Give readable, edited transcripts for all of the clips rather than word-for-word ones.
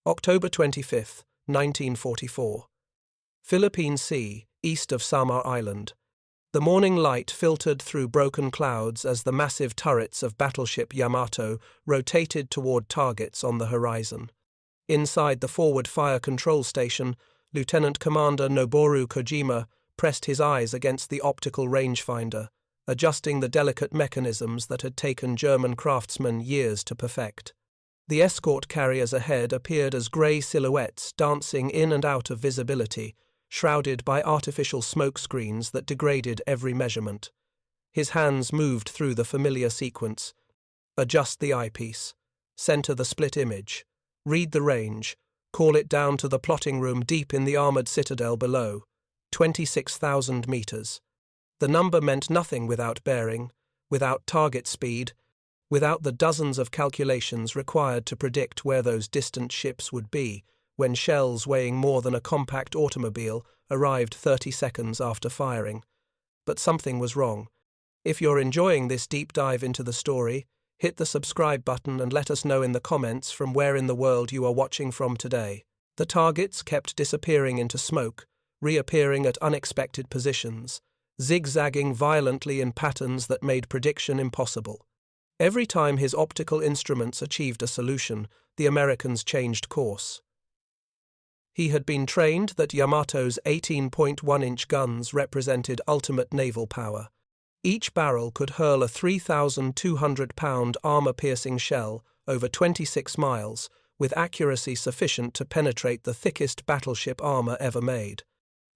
October 25, 1944. Philippine Sea, east of Samar Island. The morning light filtered through broken clouds as the massive turrets of Battleship Yamato rotated toward targets on the horizon. Inside the forward fire control station, Lieutenant Commander Noboru Kojima pressed his eyes against the optical rangefinder, adjusting the delicate mechanisms that had taken German craftsmen years to perfect. The escort carriers ahead appeared as grey silhouettes dancing in and out of visibility, shrouded by artificial smoke screens that degraded every measurement. His hands moved through the familiar sequence. Adjust the eyepiece. Center the split image. Read the range. Call it down to the plotting room deep in the armored citadel below. 26,000 meters. The number meant nothing without bearing, without target speed, without the dozens of calculations required to predict where those distant ships would be when shells weighing more than a compact automobile arrived 30 seconds after firing. But something was wrong. If you're enjoying this deep dive into the story, hit the subscribe button and let us know in the comments from where in the world you are watching from today. The targets kept disappearing into smoke, reappearing at unexpected positions, zigzagging violently in patterns that made prediction impossible. Every time his optical instruments achieved a solution, the Americans changed course. He had been trained that Yamato's 18.1-inch guns represented ultimate naval power. Each barrel could hurl a 3,200-pound armor-piercing shell over 26 miles, with accuracy sufficient to penetrate the thickest battleship armor ever made.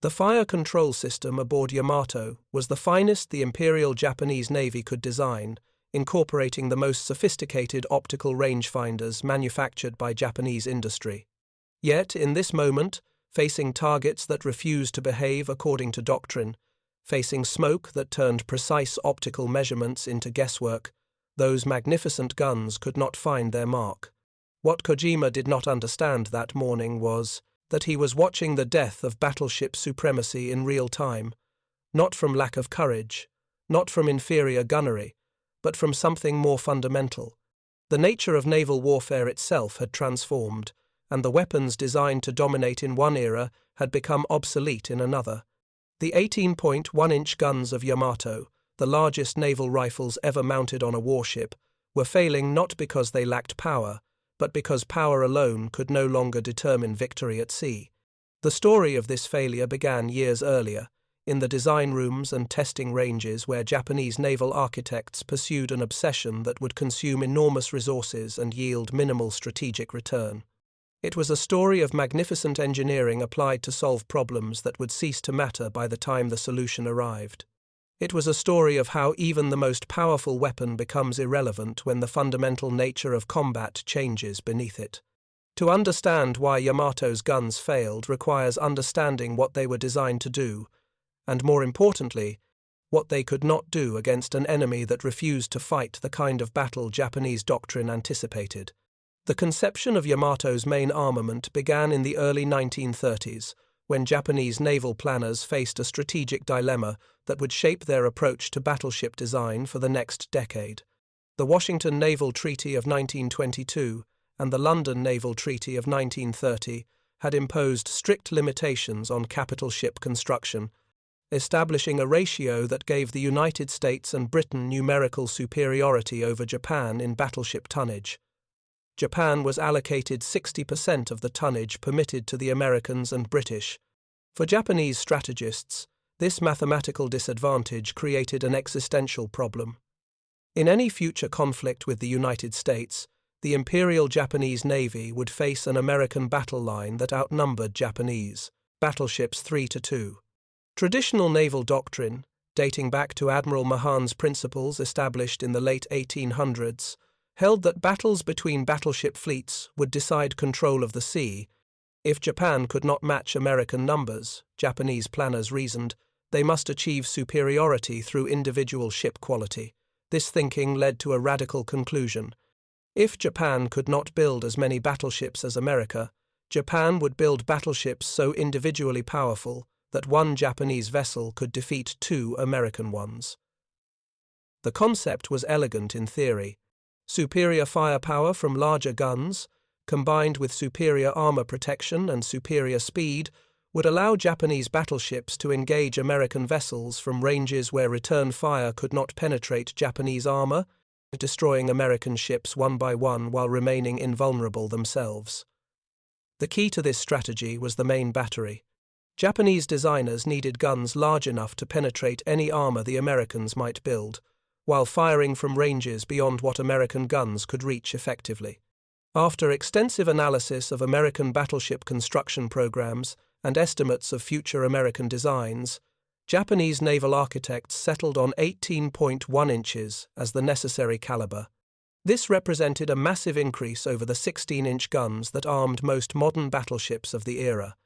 The fire control system aboard Yamato was the finest the Imperial Japanese Navy could design, incorporating the most sophisticated optical rangefinders manufactured by Japanese industry. Yet, in this moment, facing targets that refused to behave according to doctrine, facing smoke that turned precise optical measurements into guesswork, those magnificent guns could not find their mark. What Kojima did not understand that morning was that he was watching the death of battleship supremacy in real time, not from lack of courage, not from inferior gunnery, but from something more fundamental. The nature of naval warfare itself had transformed, and the weapons designed to dominate in one era had become obsolete in another. The 18.1-inch guns of Yamato, the largest naval rifles ever mounted on a warship, were failing not because they lacked power, but because power alone could no longer determine victory at sea. The story of this failure began years earlier, in the design rooms and testing ranges where Japanese naval architects pursued an obsession that would consume enormous resources and yield minimal strategic return. It was a story of magnificent engineering applied to solve problems that would cease to matter by the time the solution arrived. It was a story of how even the most powerful weapon becomes irrelevant when the fundamental nature of combat changes beneath it. To understand why Yamato's guns failed requires understanding what they were designed to do, and more importantly, what they could not do against an enemy that refused to fight the kind of battle Japanese doctrine anticipated. The conception of Yamato's main armament began in the early 1930s, when Japanese naval planners faced a strategic dilemma that would shape their approach to battleship design for the next decade. The Washington Naval Treaty of 1922 and the London Naval Treaty of 1930 had imposed strict limitations on capital ship construction, establishing a ratio that gave the United States and Britain numerical superiority over Japan in battleship tonnage. Japan was allocated 60% of the tonnage permitted to the Americans and British. For Japanese strategists, this mathematical disadvantage created an existential problem. In any future conflict with the United States, the Imperial Japanese Navy would face an American battle line that outnumbered Japanese battleships 3-2. Traditional naval doctrine, dating back to Admiral Mahan's principles established in the late 1800s, held that battles between battleship fleets would decide control of the sea. If Japan could not match American numbers, Japanese planners reasoned, they must achieve superiority through individual ship quality. This thinking led to a radical conclusion. If Japan could not build as many battleships as America, Japan would build battleships so individually powerful that one Japanese vessel could defeat two American ones. The concept was elegant in theory. Superior firepower from larger guns, combined with superior armor protection and superior speed, would allow Japanese battleships to engage American vessels from ranges where return fire could not penetrate Japanese armor, destroying American ships one by one while remaining invulnerable themselves. The key to this strategy was the main battery. Japanese designers needed guns large enough to penetrate any armor the Americans might build, while firing from ranges beyond what American guns could reach effectively. After extensive analysis of American battleship construction programs and estimates of future American designs, Japanese naval architects settled on 18.1 inches as the necessary caliber. This represented a massive increase over the 16-inch guns that armed most modern battleships of the era.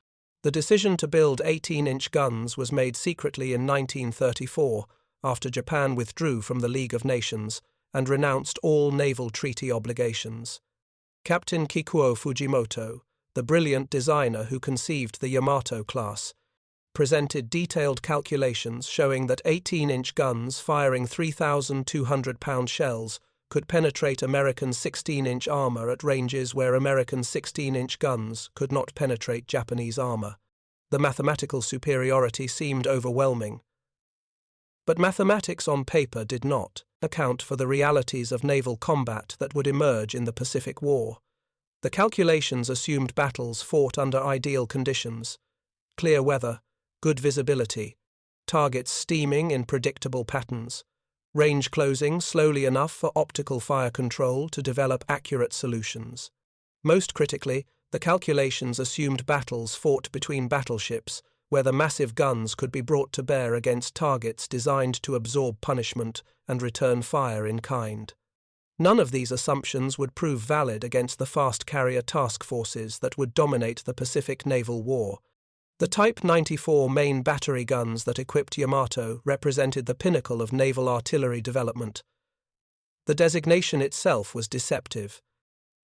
The decision to build 18-inch guns was made secretly in 1934, after Japan withdrew from the League of Nations and renounced all naval treaty obligations. Captain Kikuo Fujimoto, the brilliant designer who conceived the Yamato class, presented detailed calculations showing that 18-inch guns firing 3,200-pound shells could penetrate American 16-inch armor at ranges where American 16-inch guns could not penetrate Japanese armor. The mathematical superiority seemed overwhelming. But mathematics on paper did not account for the realities of naval combat that would emerge in the Pacific War. The calculations assumed battles fought under ideal conditions: clear weather, good visibility, targets steaming in predictable patterns, range closing slowly enough for optical fire control to develop accurate solutions. Most critically, the calculations assumed battles fought between battleships, where the massive guns could be brought to bear against targets designed to absorb punishment and return fire in kind. None of these assumptions would prove valid against the fast carrier task forces that would dominate the Pacific Naval War. The Type 94 main battery guns that equipped Yamato represented the pinnacle of naval artillery development. The designation itself was deceptive.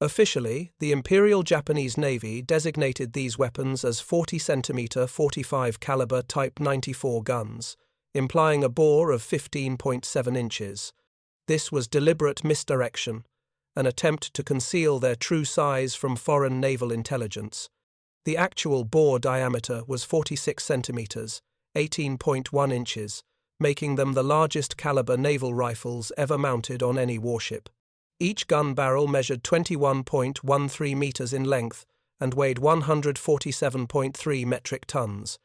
Officially, the Imperial Japanese Navy designated these weapons as 40-centimeter 45 caliber Type 94 guns, implying a bore of 15.7 inches. This was deliberate misdirection, an attempt to conceal their true size from foreign naval intelligence. The actual bore diameter was 46 centimeters, 18.1 inches, making them the largest caliber naval rifles ever mounted on any warship. Each gun barrel measured 21.13 meters in length and weighed 147.3 metric tons.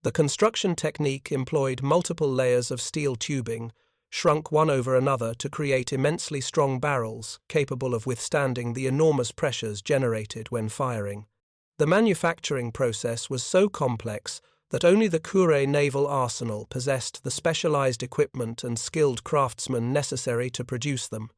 The construction technique employed multiple layers of steel tubing, shrunk one over another to create immensely strong barrels capable of withstanding the enormous pressures generated when firing. The manufacturing process was so complex that only the Kure Naval Arsenal possessed the specialized equipment and skilled craftsmen necessary to produce them.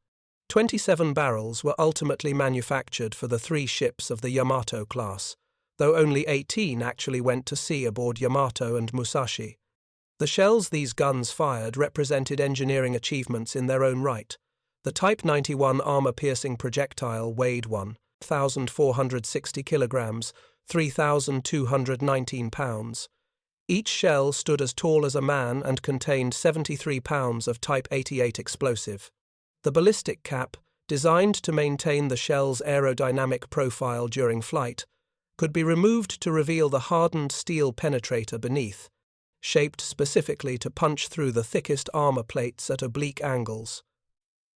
27 barrels were ultimately manufactured for the 3 ships of the Yamato class, though only 18 actually went to sea aboard Yamato and Musashi. The shells these guns fired represented engineering achievements in their own right. The Type 91 armor-piercing projectile weighed 1,460 kilograms, 3,219 pounds. Each shell stood as tall as a man and contained 73 pounds of Type 88 explosive. The ballistic cap, designed to maintain the shell's aerodynamic profile during flight, could be removed to reveal the hardened steel penetrator beneath, shaped specifically to punch through the thickest armor plates at oblique angles.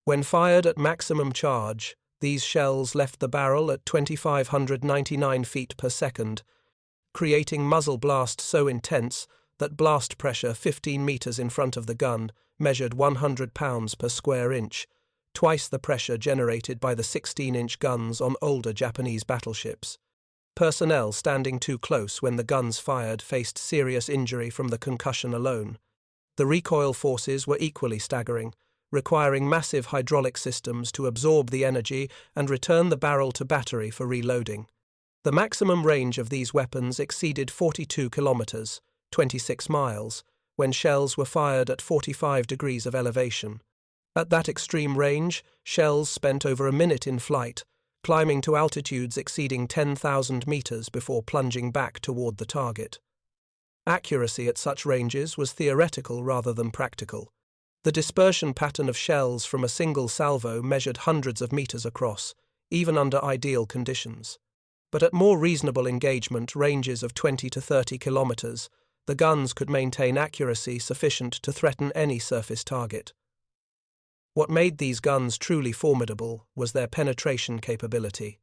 When fired at maximum charge, these shells left the barrel at 2,599 feet per second, creating muzzle blast so intense that blast pressure 15 meters in front of the gun measured 100 pounds per square inch, twice the pressure generated by the 16-inch guns on older Japanese battleships. Personnel standing too close when the guns fired faced serious injury from the concussion alone. The recoil forces were equally staggering, requiring massive hydraulic systems to absorb the energy and return the barrel to battery for reloading. The maximum range of these weapons exceeded 42 kilometers, 26 miles, when shells were fired at 45 degrees of elevation. At that extreme range, shells spent over a minute in flight, climbing to altitudes exceeding 10,000 meters before plunging back toward the target. Accuracy at such ranges was theoretical rather than practical. The dispersion pattern of shells from a single salvo measured hundreds of meters across, even under ideal conditions. But at more reasonable engagement ranges of 20 to 30 kilometers, the guns could maintain accuracy sufficient to threaten any surface target. What made these guns truly formidable was their penetration capability.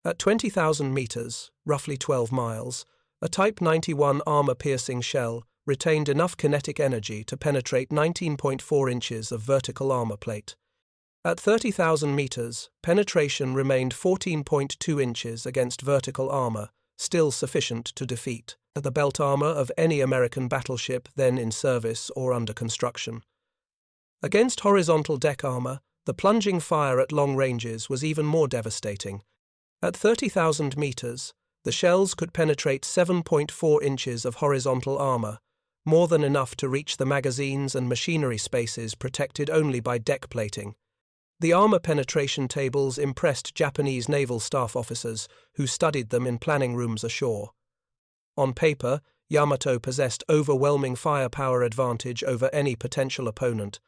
At 20,000 meters, roughly 12 miles, a Type 91 armor-piercing shell retained enough kinetic energy to penetrate 19.4 inches of vertical armor plate. At 30,000 meters, penetration remained 14.2 inches against vertical armor, still sufficient to defeat the belt armor of any American battleship then in service or under construction. Against horizontal deck armor, the plunging fire at long ranges was even more devastating. At 30,000 meters, the shells could penetrate 7.4 inches of horizontal armor, more than enough to reach the magazines and machinery spaces protected only by deck plating. The armor penetration tables impressed Japanese naval staff officers who studied them in planning rooms ashore. On paper, Yamato possessed overwhelming firepower advantage over any potential opponent,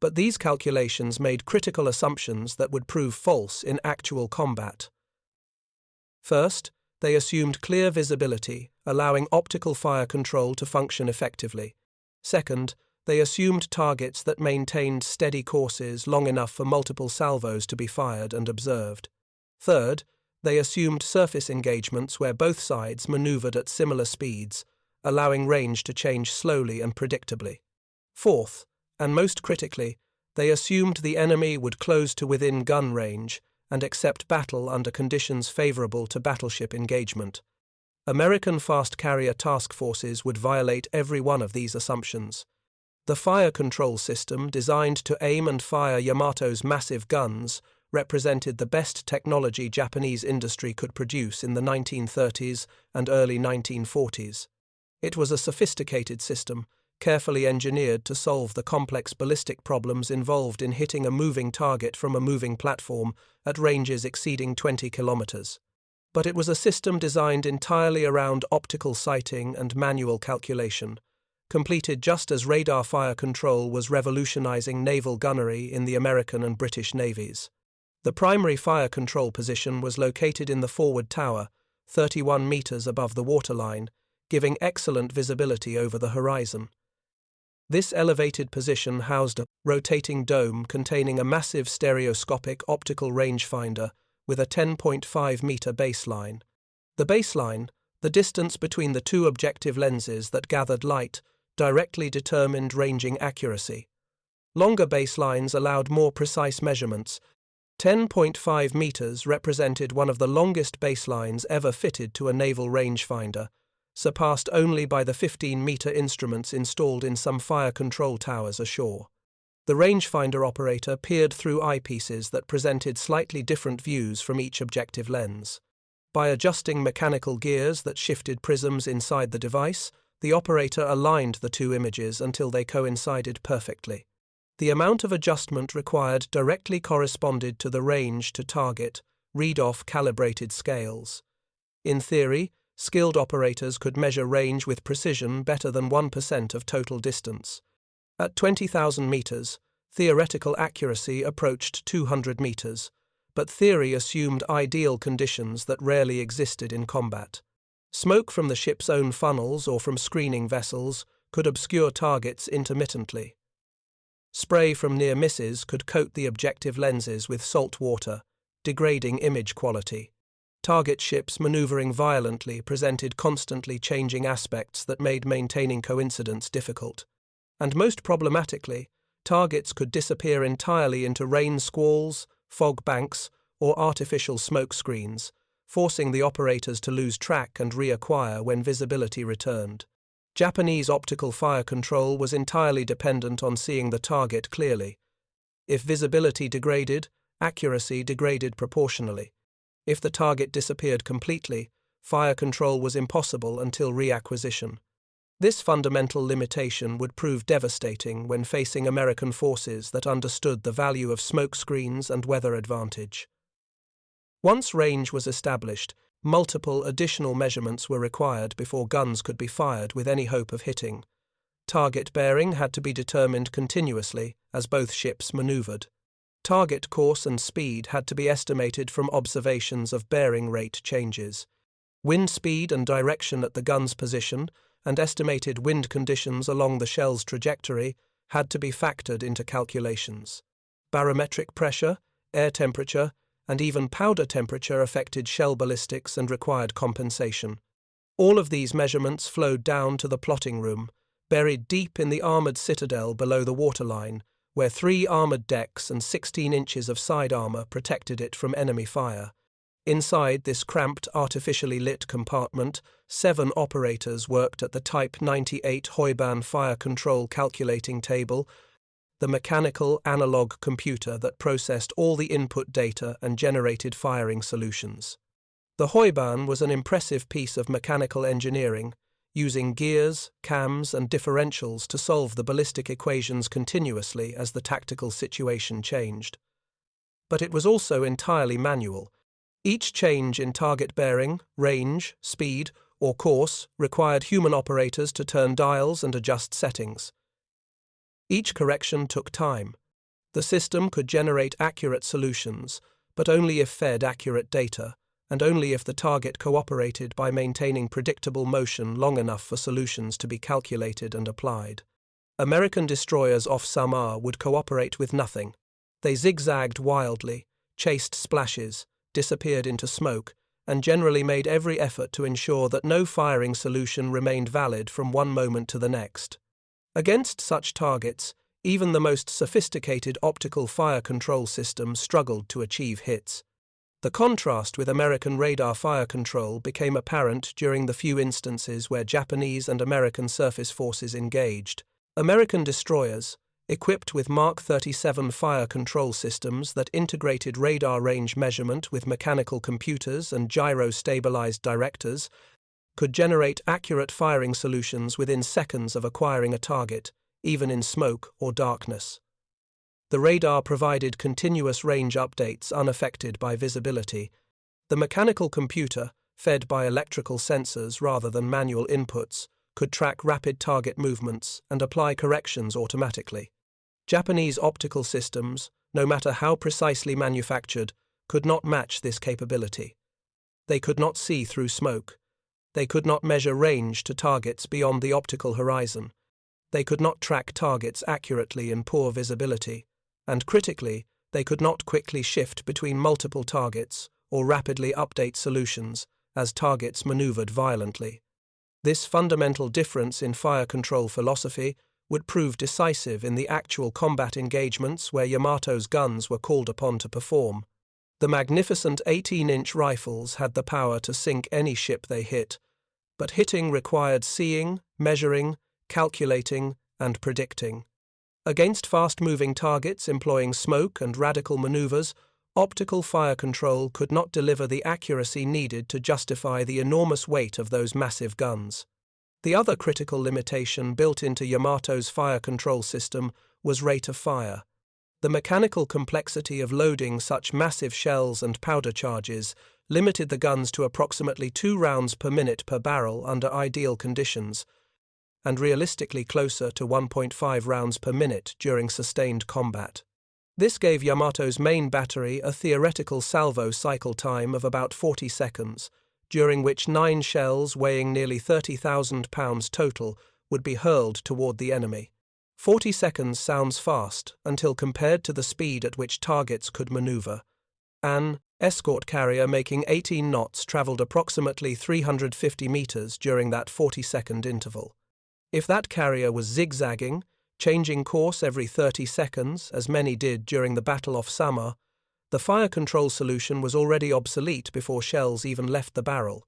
but these calculations made critical assumptions that would prove false in actual combat. First, they assumed clear visibility, allowing optical fire control to function effectively. Second, they assumed targets that maintained steady courses long enough for multiple salvos to be fired and observed. Third, they assumed surface engagements where both sides maneuvered at similar speeds, allowing range to change slowly and predictably. Fourth, and most critically, they assumed the enemy would close to within gun range and accept battle under conditions favorable to battleship engagement. American fast carrier task forces would violate every one of these assumptions. The fire control system, designed to aim and fire Yamato's massive guns, represented the best technology Japanese industry could produce in the 1930s and early 1940s. It was a sophisticated system, carefully engineered to solve the complex ballistic problems involved in hitting a moving target from a moving platform at ranges exceeding 20 kilometers. But it was a system designed entirely around optical sighting and manual calculation, completed just as radar fire control was revolutionizing naval gunnery in the American and British navies. The primary fire control position was located in the forward tower, 31 meters above the waterline, giving excellent visibility over the horizon. This elevated position housed a rotating dome containing a massive stereoscopic optical rangefinder with a 10.5-meter baseline. The baseline, the distance between the two objective lenses that gathered light, directly determined ranging accuracy. Longer baselines allowed more precise measurements. 10.5 meters represented one of the longest baselines ever fitted to a naval rangefinder, surpassed only by the 15-meter instruments installed in some fire control towers ashore. The rangefinder operator peered through eyepieces that presented slightly different views from each objective lens. By adjusting mechanical gears that shifted prisms inside the device, the operator aligned the two images until they coincided perfectly. The amount of adjustment required directly corresponded to the range to target, read-off calibrated scales. In theory, skilled operators could measure range with precision better than 1% of total distance. At 20,000 meters, theoretical accuracy approached 200 meters, but theory assumed ideal conditions that rarely existed in combat. Smoke from the ship's own funnels or from screening vessels could obscure targets intermittently. Spray from near misses could coat the objective lenses with salt water, degrading image quality. Target ships maneuvering violently presented constantly changing aspects that made maintaining coincidence difficult. And most problematically, targets could disappear entirely into rain squalls, fog banks, or artificial smoke screens, forcing the operators to lose track and reacquire when visibility returned. Japanese optical fire control was entirely dependent on seeing the target clearly. If visibility degraded, accuracy degraded proportionally. If the target disappeared completely, fire control was impossible until reacquisition. This fundamental limitation would prove devastating when facing American forces that understood the value of smoke screens and weather advantage. Once range was established, multiple additional measurements were required before guns could be fired with any hope of hitting. Target bearing had to be determined continuously as both ships maneuvered. Target course and speed had to be estimated from observations of bearing rate changes. Wind speed and direction at the gun's position, and estimated wind conditions along the shell's trajectory had to be factored into calculations. Barometric pressure, air temperature, and even powder temperature affected shell ballistics and required compensation. All of these measurements flowed down to the plotting room, buried deep in the armoured citadel below the waterline, where 3 armoured decks and 16 inches of side armour protected it from enemy fire. Inside this cramped, artificially lit compartment, 7 operators worked at the Type 98 Hoiban fire control calculating table, the mechanical analog computer that processed all the input data and generated firing solutions. The Hoiban was an impressive piece of mechanical engineering, using gears, cams, and differentials to solve the ballistic equations continuously as the tactical situation changed. But it was also entirely manual. Each change in target bearing, range, speed, or course required human operators to turn dials and adjust settings. Each correction took time. The system could generate accurate solutions, but only if fed accurate data, and only if the target cooperated by maintaining predictable motion long enough for solutions to be calculated and applied. American destroyers off Samar would cooperate with nothing. They zigzagged wildly, chased splashes, disappeared into smoke, and generally made every effort to ensure that no firing solution remained valid from one moment to the next. Against such targets, even the most sophisticated optical fire control systems struggled to achieve hits. The contrast with American radar fire control became apparent during the few instances where Japanese and American surface forces engaged. American destroyers, equipped with Mark 37 fire control systems that integrated radar range measurement with mechanical computers and gyro-stabilized directors, could generate accurate firing solutions within seconds of acquiring a target, even in smoke or darkness. The radar provided continuous range updates unaffected by visibility. The mechanical computer, fed by electrical sensors rather than manual inputs, could track rapid target movements and apply corrections automatically. Japanese optical systems, no matter how precisely manufactured, could not match this capability. They could not see through smoke. They could not measure range to targets beyond the optical horizon. They could not track targets accurately in poor visibility. And critically, they could not quickly shift between multiple targets or rapidly update solutions as targets maneuvered violently. This fundamental difference in fire control philosophy would prove decisive in the actual combat engagements where Yamato's guns were called upon to perform. The magnificent 18-inch rifles had the power to sink any ship they hit, but hitting required seeing, measuring, calculating, and predicting. Against fast-moving targets employing smoke and radical maneuvers, optical fire control could not deliver the accuracy needed to justify the enormous weight of those massive guns. The other critical limitation built into Yamato's fire control system was rate of fire. The mechanical complexity of loading such massive shells and powder charges limited the guns to approximately 2 rounds per minute per barrel under ideal conditions, and realistically closer to 1.5 rounds per minute during sustained combat. This gave Yamato's main battery a theoretical salvo cycle time of about 40 seconds, during which 9 shells weighing nearly 30,000 pounds total would be hurled toward the enemy. 40 seconds sounds fast until compared to the speed at which targets could maneuver. An escort carrier making 18 knots traveled approximately 350 meters during that 40-second interval. If that carrier was zigzagging, changing course every 30 seconds, as many did during the battle off Samar, the fire control solution was already obsolete before shells even left the barrel.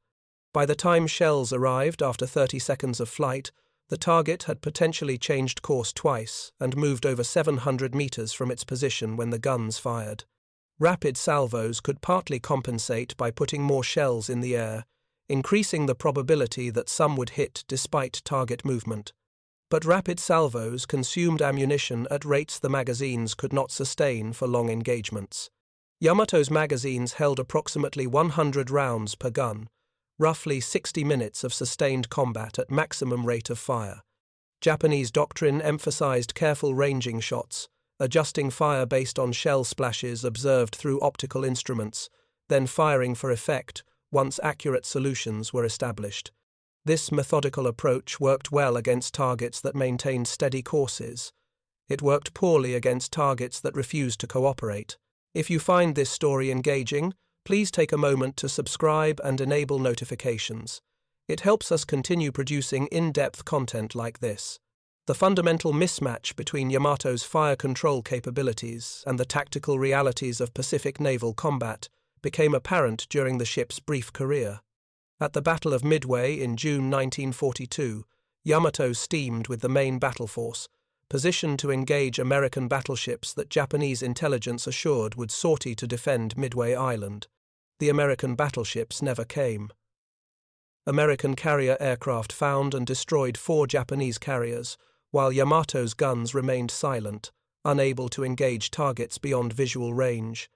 By the time shells arrived after 30 seconds of flight, the target had potentially changed course twice and moved over 700 meters from its position when the guns fired. Rapid salvos could partly compensate by putting more shells in the air, increasing the probability that some would hit despite target movement. But rapid salvos consumed ammunition at rates the magazines could not sustain for long engagements. Yamato's magazines held approximately 100 rounds per gun, roughly 60 minutes of sustained combat at maximum rate of fire. Japanese doctrine emphasized careful ranging shots, adjusting fire based on shell splashes observed through optical instruments, then firing for effect once accurate solutions were established. This methodical approach worked well against targets that maintained steady courses. It worked poorly against targets that refused to cooperate. If you find this story engaging, please take a moment to subscribe and enable notifications. It helps us continue producing in-depth content like this. The fundamental mismatch between Yamato's fire control capabilities and the tactical realities of Pacific naval combat became apparent during the ship's brief career. At the Battle of Midway in June 1942, Yamato steamed with the main battle force, positioned to engage American battleships that Japanese intelligence assured would sortie to defend Midway Island. The American battleships never came. American carrier aircraft found and destroyed 4 Japanese carriers, while Yamato's guns remained silent, unable to engage targets beyond visual range.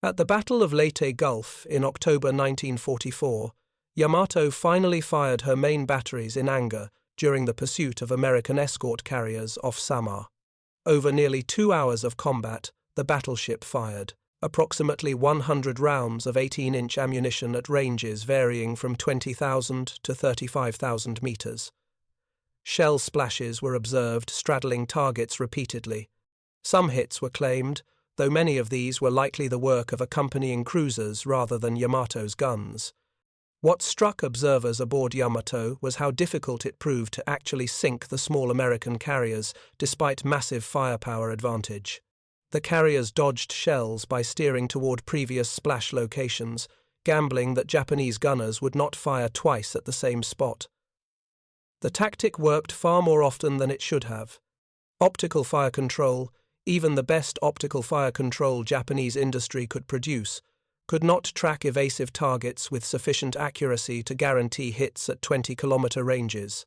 At the Battle of Leyte Gulf in October 1944, Yamato finally fired her main batteries in anger during the pursuit of American escort carriers off Samar. Over nearly 2 hours of combat, the battleship fired approximately 100 rounds of 18-inch ammunition at ranges varying from 20,000 to 35,000 meters. Shell splashes were observed straddling targets repeatedly. Some hits were claimed, though many of these were likely the work of accompanying cruisers rather than Yamato's guns. What struck observers aboard Yamato was how difficult it proved to actually sink the small American carriers despite massive firepower advantage. The carriers dodged shells by steering toward previous splash locations, gambling that Japanese gunners would not fire twice at the same spot. The tactic worked far more often than it should have. Optical fire control, even the best optical fire control Japanese industry could produce, could not track evasive targets with sufficient accuracy to guarantee hits at 20-kilometer ranges.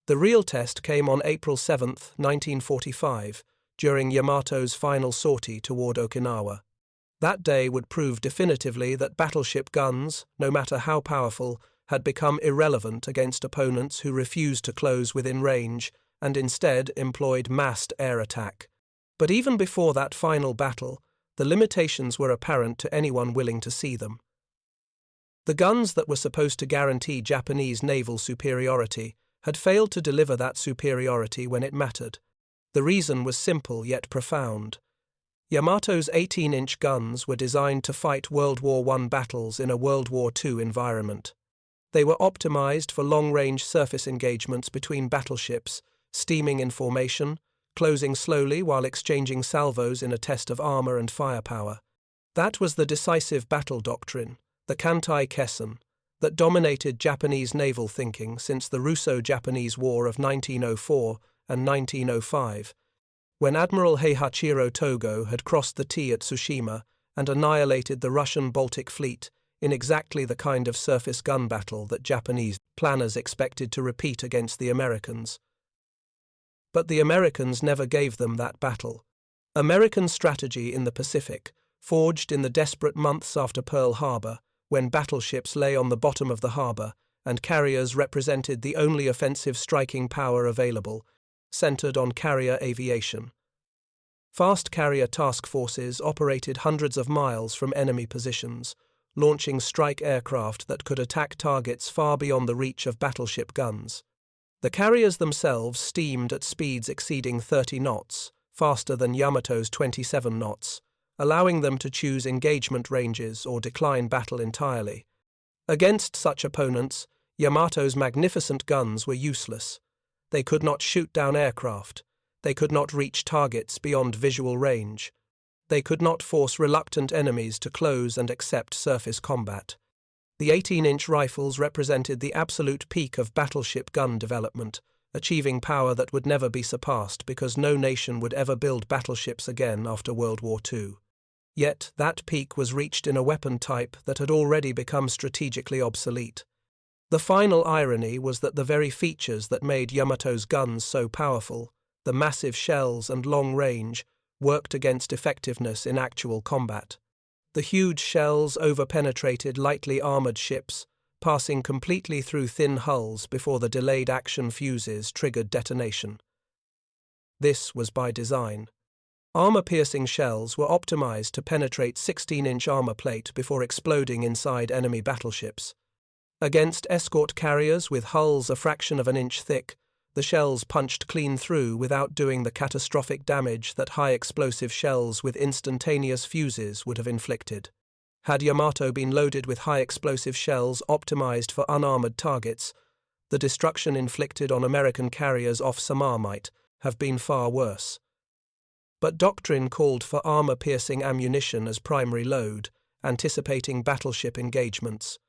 The real test came on April 7, 1945, during Yamato's final sortie toward Okinawa. That day would prove definitively that battleship guns, no matter how powerful, had become irrelevant against opponents who refused to close within range and instead employed massed air attack. But even before that final battle, the limitations were apparent to anyone willing to see them. The guns that were supposed to guarantee Japanese naval superiority had failed to deliver that superiority when it mattered. The reason was simple yet profound. Yamato's 18-inch guns were designed to fight World War I battles in a World War II environment. They were optimized for long-range surface engagements between battleships, steaming in formation, closing slowly while exchanging salvos in a test of armor and firepower. That was the decisive battle doctrine, the Kantai Kessen, that dominated Japanese naval thinking since the Russo-Japanese War of 1904 and 1905, when Admiral Heihachiro Togo had crossed the T at Tsushima and annihilated the Russian Baltic Fleet in exactly the kind of surface gun battle that Japanese planners expected to repeat against the Americans. But the Americans never gave them that battle. American strategy in the Pacific, forged in the desperate months after Pearl Harbor, when battleships lay on the bottom of the harbor and carriers represented the only offensive striking power available, centered on carrier aviation. Fast carrier task forces operated hundreds of miles from enemy positions, launching strike aircraft that could attack targets far beyond the reach of battleship guns. The carriers themselves steamed at speeds exceeding 30 knots, faster than Yamato's 27 knots, allowing them to choose engagement ranges or decline battle entirely. Against such opponents, Yamato's magnificent guns were useless. They could not shoot down aircraft. They could not reach targets beyond visual range. They could not force reluctant enemies to close and accept surface combat. The 18-inch rifles represented the absolute peak of battleship gun development, achieving power that would never be surpassed because no nation would ever build battleships again after World War II. Yet that peak was reached in a weapon type that had already become strategically obsolete. The final irony was that the very features that made Yamato's guns so powerful, the massive shells and long range, worked against effectiveness in actual combat. The huge shells overpenetrated lightly armored ships, passing completely through thin hulls before the delayed action fuses triggered detonation. This was by design. Armor-piercing shells were optimized to penetrate 16-inch armor plate before exploding inside enemy battleships. Against escort carriers with hulls a fraction of an inch thick, the shells punched clean through without doing the catastrophic damage that high-explosive shells with instantaneous fuses would have inflicted. Had Yamato been loaded with high-explosive shells optimized for unarmored targets, the destruction inflicted on American carriers off Samar might have been far worse. But doctrine called for armor-piercing ammunition as primary load, anticipating battleship engagements.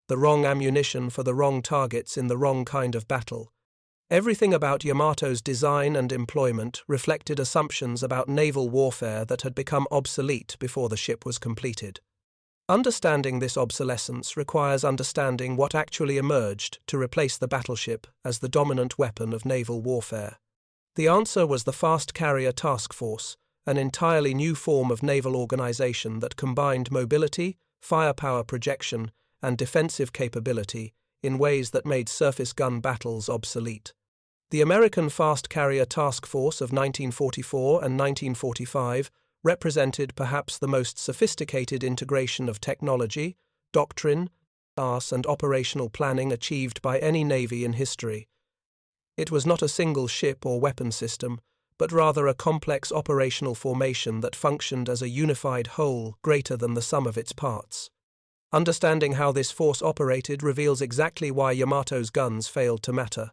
The wrong ammunition for the wrong targets in the wrong kind of battle. Everything about Yamato's design and employment reflected assumptions about naval warfare that had become obsolete before the ship was completed. Understanding this obsolescence requires understanding what actually emerged to replace the battleship as the dominant weapon of naval warfare. The answer was the Fast Carrier Task Force, an entirely new form of naval organization that combined mobility, firepower projection, and defensive capability in ways that made surface gun battles obsolete. The American Fast Carrier Task Force of 1944 and 1945 represented perhaps the most sophisticated integration of technology, doctrine, arse, and operational planning achieved by any navy in history. It was not a single ship or weapon system, but rather a complex operational formation that functioned as a unified whole greater than the sum of its parts. Understanding how this force operated reveals exactly why Yamato's guns failed to matter.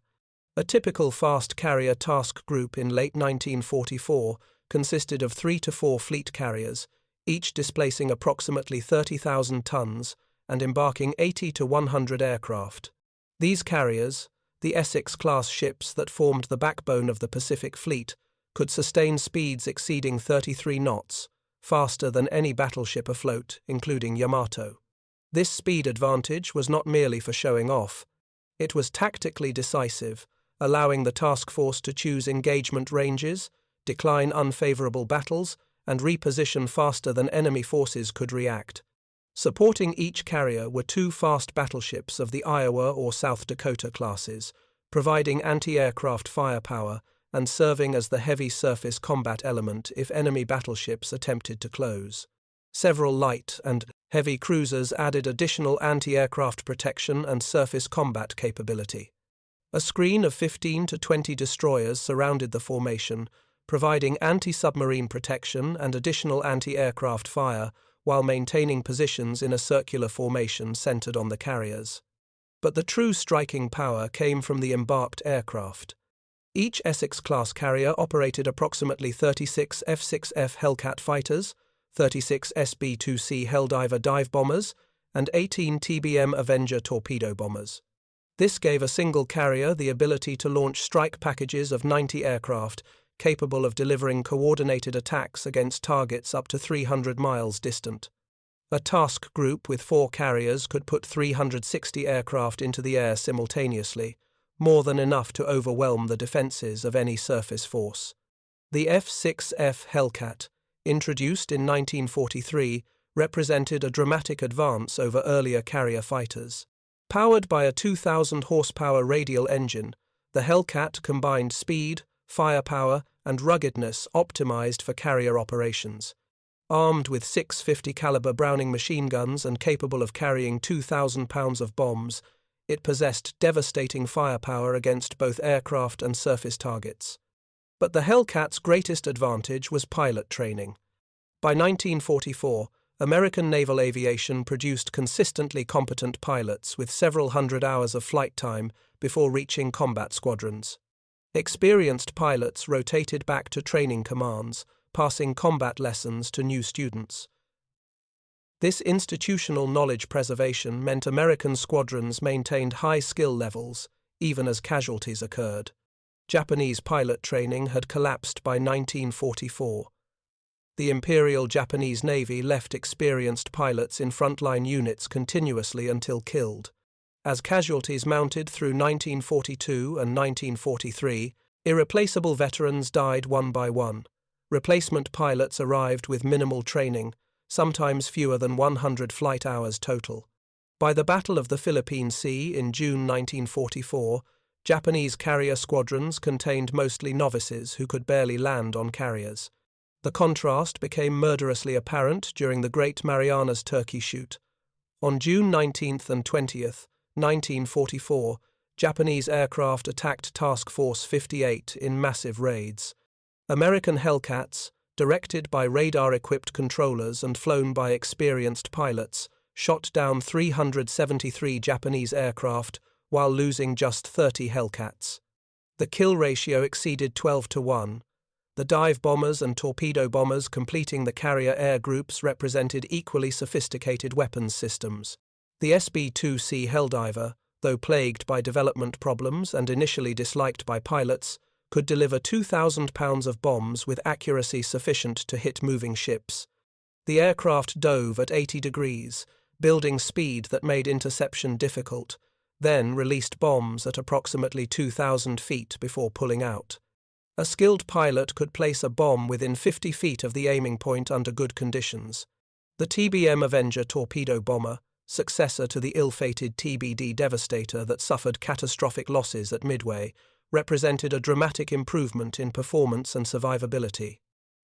A typical fast carrier task group in late 1944 consisted of 3 to 4 fleet carriers, each displacing approximately 30,000 tons and embarking 80 to 100 aircraft. These carriers, the Essex-class ships that formed the backbone of the Pacific Fleet, could sustain speeds exceeding 33 knots, faster than any battleship afloat, including Yamato. This speed advantage was not merely for showing off. It was tactically decisive, allowing the task force to choose engagement ranges, decline unfavorable battles, and reposition faster than enemy forces could react. Supporting each carrier were 2 fast battleships of the Iowa or South Dakota classes, providing anti-aircraft firepower and serving as the heavy surface combat element if enemy battleships attempted to close. Several light and heavy cruisers added additional anti-aircraft protection and surface combat capability. A screen of 15 to 20 destroyers surrounded the formation, providing anti-submarine protection and additional anti-aircraft fire while maintaining positions in a circular formation centered on the carriers. But the true striking power came from the embarked aircraft. Each Essex-class carrier operated approximately 36 F-6F Hellcat fighters, 36 SB-2C Helldiver dive bombers, and 18 TBM Avenger torpedo bombers. This gave a single carrier the ability to launch strike packages of 90 aircraft, capable of delivering coordinated attacks against targets up to 300 miles distant. A task group with 4 carriers could put 360 aircraft into the air simultaneously, more than enough to overwhelm the defenses of any surface force. The F-6F Hellcat, introduced in 1943, represented a dramatic advance over earlier carrier fighters. Powered by a 2,000-horsepower radial engine, the Hellcat combined speed, firepower, and ruggedness optimized for carrier operations. Armed with 650 caliber Browning machine guns and capable of carrying 2,000 pounds of bombs, it possessed devastating firepower against both aircraft and surface targets. But the Hellcat's greatest advantage was pilot training. By 1944, American naval aviation produced consistently competent pilots with several hundred hours of flight time before reaching combat squadrons. Experienced pilots rotated back to training commands, passing combat lessons to new students. This institutional knowledge preservation meant American squadrons maintained high skill levels, even as casualties occurred. Japanese pilot training had collapsed by 1944. The Imperial Japanese Navy left experienced pilots in frontline units continuously until killed. As casualties mounted through 1942 and 1943, irreplaceable veterans died one by one. Replacement pilots arrived with minimal training, sometimes fewer than 100 flight hours total. By the Battle of the Philippine Sea in June 1944, Japanese carrier squadrons contained mostly novices who could barely land on carriers. The contrast became murderously apparent during the Great Marianas Turkey Shoot. On June 19th and 20th, 1944, Japanese aircraft attacked Task Force 58 in massive raids. American Hellcats, directed by radar-equipped controllers and flown by experienced pilots, shot down 373 Japanese aircraft while losing just 30 Hellcats. The kill ratio exceeded 12-1. The dive bombers and torpedo bombers completing the carrier air groups represented equally sophisticated weapons systems. The SB-2C Helldiver, though plagued by development problems and initially disliked by pilots, could deliver 2,000 pounds of bombs with accuracy sufficient to hit moving ships. The aircraft dove at 80 degrees, building speed that made interception difficult, then released bombs at approximately 2,000 feet before pulling out. A skilled pilot could place a bomb within 50 feet of the aiming point under good conditions. The TBM Avenger torpedo bomber, successor to the ill-fated TBD Devastator that suffered catastrophic losses at Midway, represented a dramatic improvement in performance and survivability.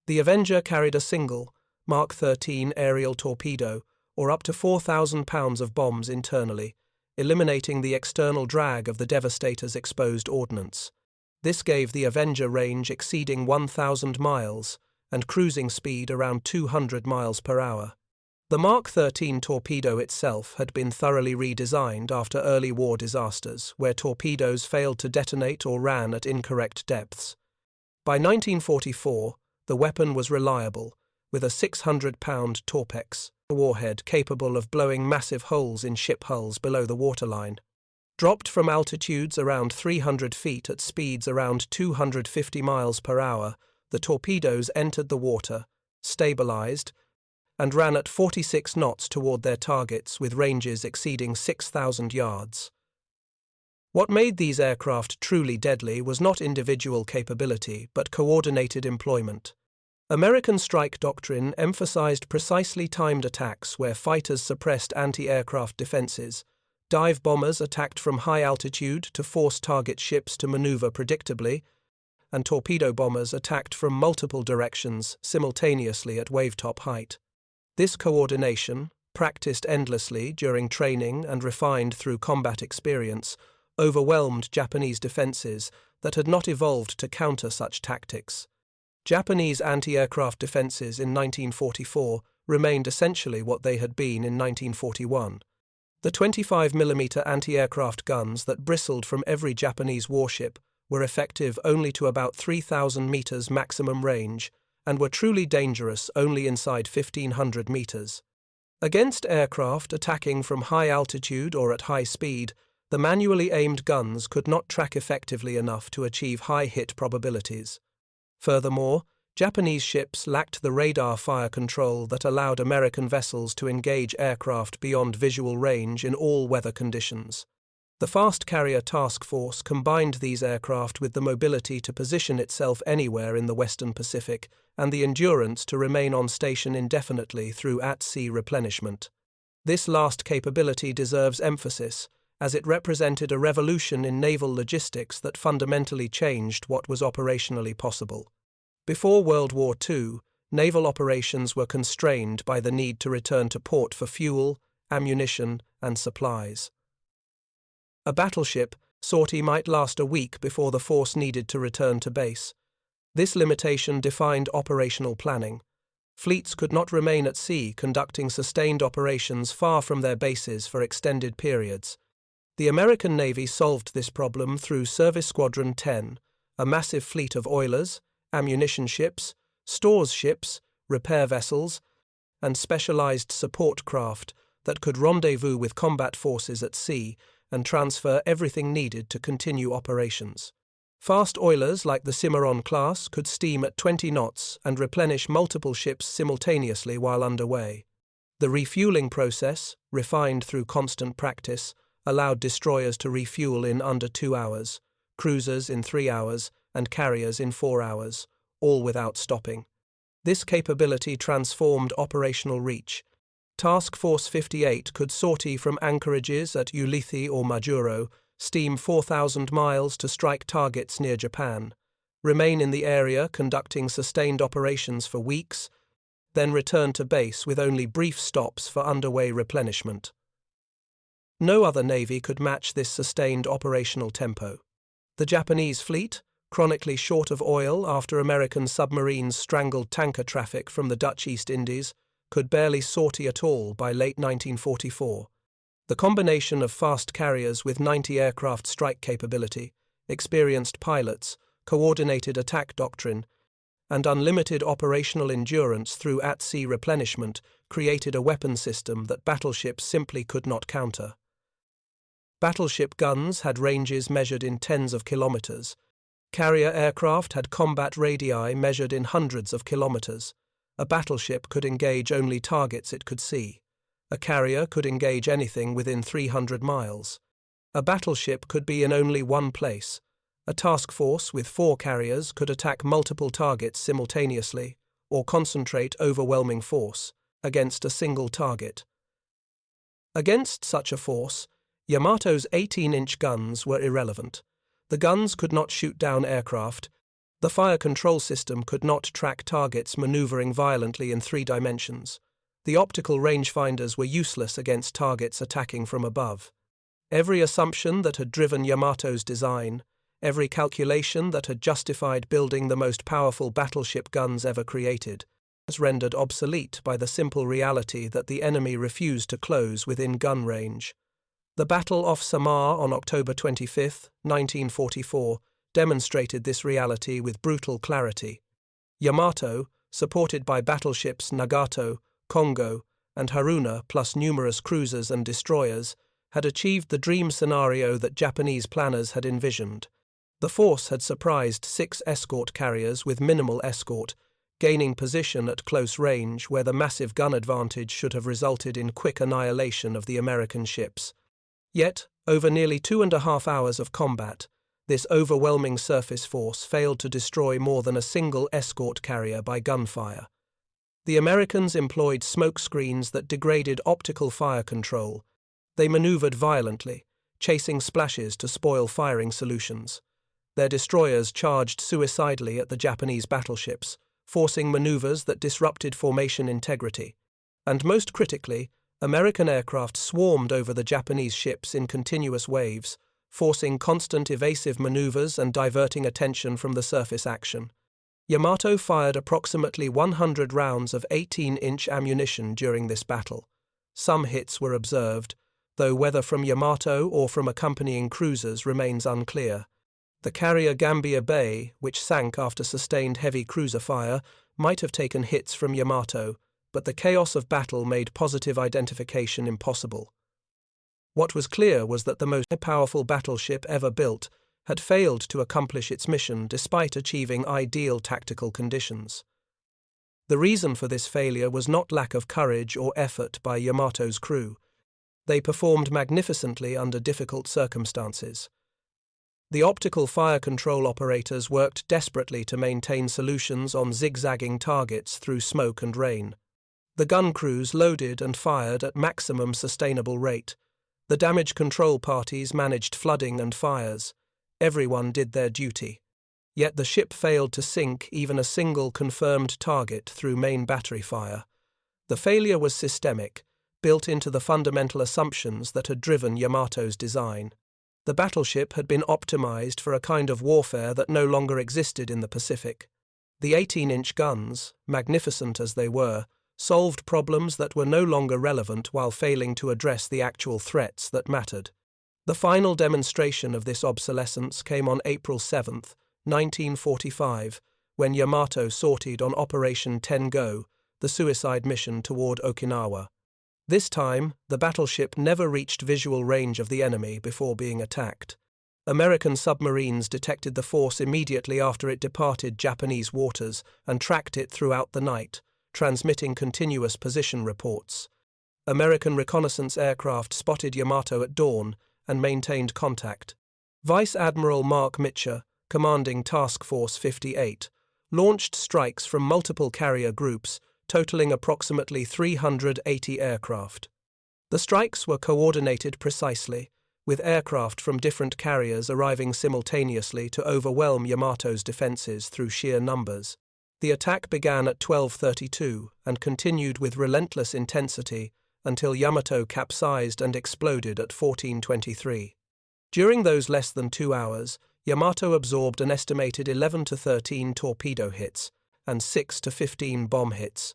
The Avenger carried a single, Mark 13 aerial torpedo, or up to 4,000 pounds of bombs internally, eliminating the external drag of the Devastator's exposed ordnance. This gave the Avenger range exceeding 1,000 miles and cruising speed around 200 miles per hour. The Mark 13 torpedo itself had been thoroughly redesigned after early war disasters, where torpedoes failed to detonate or ran at incorrect depths. By 1944, the weapon was reliable, with a 600-pound Torpex, a warhead capable of blowing massive holes in ship hulls below the waterline. Dropped from altitudes around 300 feet at speeds around 250 miles per hour, the torpedoes entered the water, stabilized, and ran at 46 knots toward their targets with ranges exceeding 6,000 yards. What made these aircraft truly deadly was not individual capability, but coordinated employment. American strike doctrine emphasized precisely timed attacks where fighters suppressed anti-aircraft defenses. Dive bombers attacked from high altitude to force target ships to maneuver predictably, and torpedo bombers attacked from multiple directions simultaneously at wavetop height. This coordination, practiced endlessly during training and refined through combat experience, overwhelmed Japanese defenses that had not evolved to counter such tactics. Japanese anti-aircraft defenses in 1944 remained essentially what they had been in 1941. The 25mm anti-aircraft guns that bristled from every Japanese warship were effective only to about 3,000 meters maximum range and were truly dangerous only inside 1,500 meters. Against aircraft attacking from high altitude or at high speed, the manually aimed guns could not track effectively enough to achieve high hit probabilities. Furthermore, Japanese ships lacked the radar fire control that allowed American vessels to engage aircraft beyond visual range in all weather conditions. The fast carrier task force combined these aircraft with the mobility to position itself anywhere in the Western Pacific and the endurance to remain on station indefinitely through at-sea replenishment. This last capability deserves emphasis, as it represented a revolution in naval logistics that fundamentally changed what was operationally possible. Before World War II, naval operations were constrained by the need to return to port for fuel, ammunition, and supplies. A battleship sortie might last a week before the force needed to return to base. This limitation defined operational planning. Fleets could not remain at sea conducting sustained operations far from their bases for extended periods. The American Navy solved this problem through Service Squadron 10, a massive fleet of oilers, ammunition ships, stores ships, repair vessels, and specialized support craft that could rendezvous with combat forces at sea and transfer everything needed to continue operations. Fast oilers like the Cimarron class could steam at 20 knots and replenish multiple ships simultaneously while underway. The refueling process, refined through constant practice, allowed destroyers to refuel in under 2 hours, cruisers in 3 hours, and carriers in 4 hours, all without stopping. This capability transformed operational reach. Task Force 58 could sortie from anchorages at Ulithi or Majuro, steam 4,000 miles to strike targets near Japan. remain in the area conducting sustained operations for weeks, then return to base with only brief stops for underway replenishment. No other navy could match this sustained operational tempo. The Japanese fleet, chronically short of oil after American submarines strangled tanker traffic from the Dutch East Indies, could barely sortie at all by late 1944. The combination of fast carriers with 90 aircraft strike capability, experienced pilots, coordinated attack doctrine, and unlimited operational endurance through at-sea replenishment created a weapon system that battleships simply could not counter. Battleship guns had ranges measured in tens of kilometers. Carrier aircraft had combat radii measured in hundreds of kilometers. A battleship could engage only targets it could see. A carrier could engage anything within 300 miles. A battleship could be in only one place. A task force with 4 carriers could attack multiple targets simultaneously or concentrate overwhelming force against a single target. Against such a force, Yamato's 18-inch guns were irrelevant. The guns could not shoot down aircraft. The fire control system could not track targets maneuvering violently in 3 dimensions. The optical rangefinders were useless against targets attacking from above. Every assumption that had driven Yamato's design, every calculation that had justified building the most powerful battleship guns ever created, was rendered obsolete by the simple reality that the enemy refused to close within gun range. The battle off Samar on October 25, 1944, demonstrated this reality with brutal clarity. Yamato, supported by battleships Nagato, Kongo, and Haruna plus numerous cruisers and destroyers, had achieved the dream scenario that Japanese planners had envisioned. The force had surprised 6 escort carriers with minimal escort, gaining position at close range where the massive gun advantage should have resulted in quick annihilation of the American ships. Yet, over nearly 2.5 hours of combat, this overwhelming surface force failed to destroy more than a single escort carrier by gunfire. The Americans employed smoke screens that degraded optical fire control. They maneuvered violently, chasing splashes to spoil firing solutions. Their destroyers charged suicidally at the Japanese battleships, forcing maneuvers that disrupted formation integrity. And most critically, American aircraft swarmed over the Japanese ships in continuous waves, forcing constant evasive maneuvers and diverting attention from the surface action. Yamato fired approximately 100 rounds of 18-inch ammunition during this battle. Some hits were observed, though whether from Yamato or from accompanying cruisers remains unclear. The carrier Gambier Bay, which sank after sustained heavy cruiser fire, might have taken hits from Yamato, but the chaos of battle made positive identification impossible. What was clear was that the most powerful battleship ever built had failed to accomplish its mission despite achieving ideal tactical conditions. The reason for this failure was not lack of courage or effort by Yamato's crew. They performed magnificently under difficult circumstances. The optical fire control operators worked desperately to maintain solutions on zigzagging targets through smoke and rain. The gun crews loaded and fired at maximum sustainable rate. The damage control parties managed flooding and fires. Everyone did their duty. Yet the ship failed to sink even a single confirmed target through main battery fire. The failure was systemic, built into the fundamental assumptions that had driven Yamato's design. The battleship had been optimized for a kind of warfare that no longer existed in the Pacific. The 18-inch guns, magnificent as they were, solved problems that were no longer relevant while failing to address the actual threats that mattered. The final demonstration of this obsolescence came on April 7, 1945, when Yamato sortied on Operation Tengo, the suicide mission toward Okinawa. This time, the battleship never reached visual range of the enemy before being attacked. American submarines detected the force immediately after it departed Japanese waters and tracked it throughout the night, transmitting continuous position reports. American reconnaissance aircraft spotted Yamato at dawn and maintained contact. Vice Admiral Mark Mitcher, commanding Task Force 58, launched strikes from multiple carrier groups, totaling approximately 380 aircraft. The strikes were coordinated precisely, with aircraft from different carriers arriving simultaneously to overwhelm Yamato's defenses through sheer numbers. The attack began at 12:32 and continued with relentless intensity until Yamato capsized and exploded at 14:23. During those less than 2 hours, Yamato absorbed an estimated 11 to 13 torpedo hits and 6 to 15 bomb hits.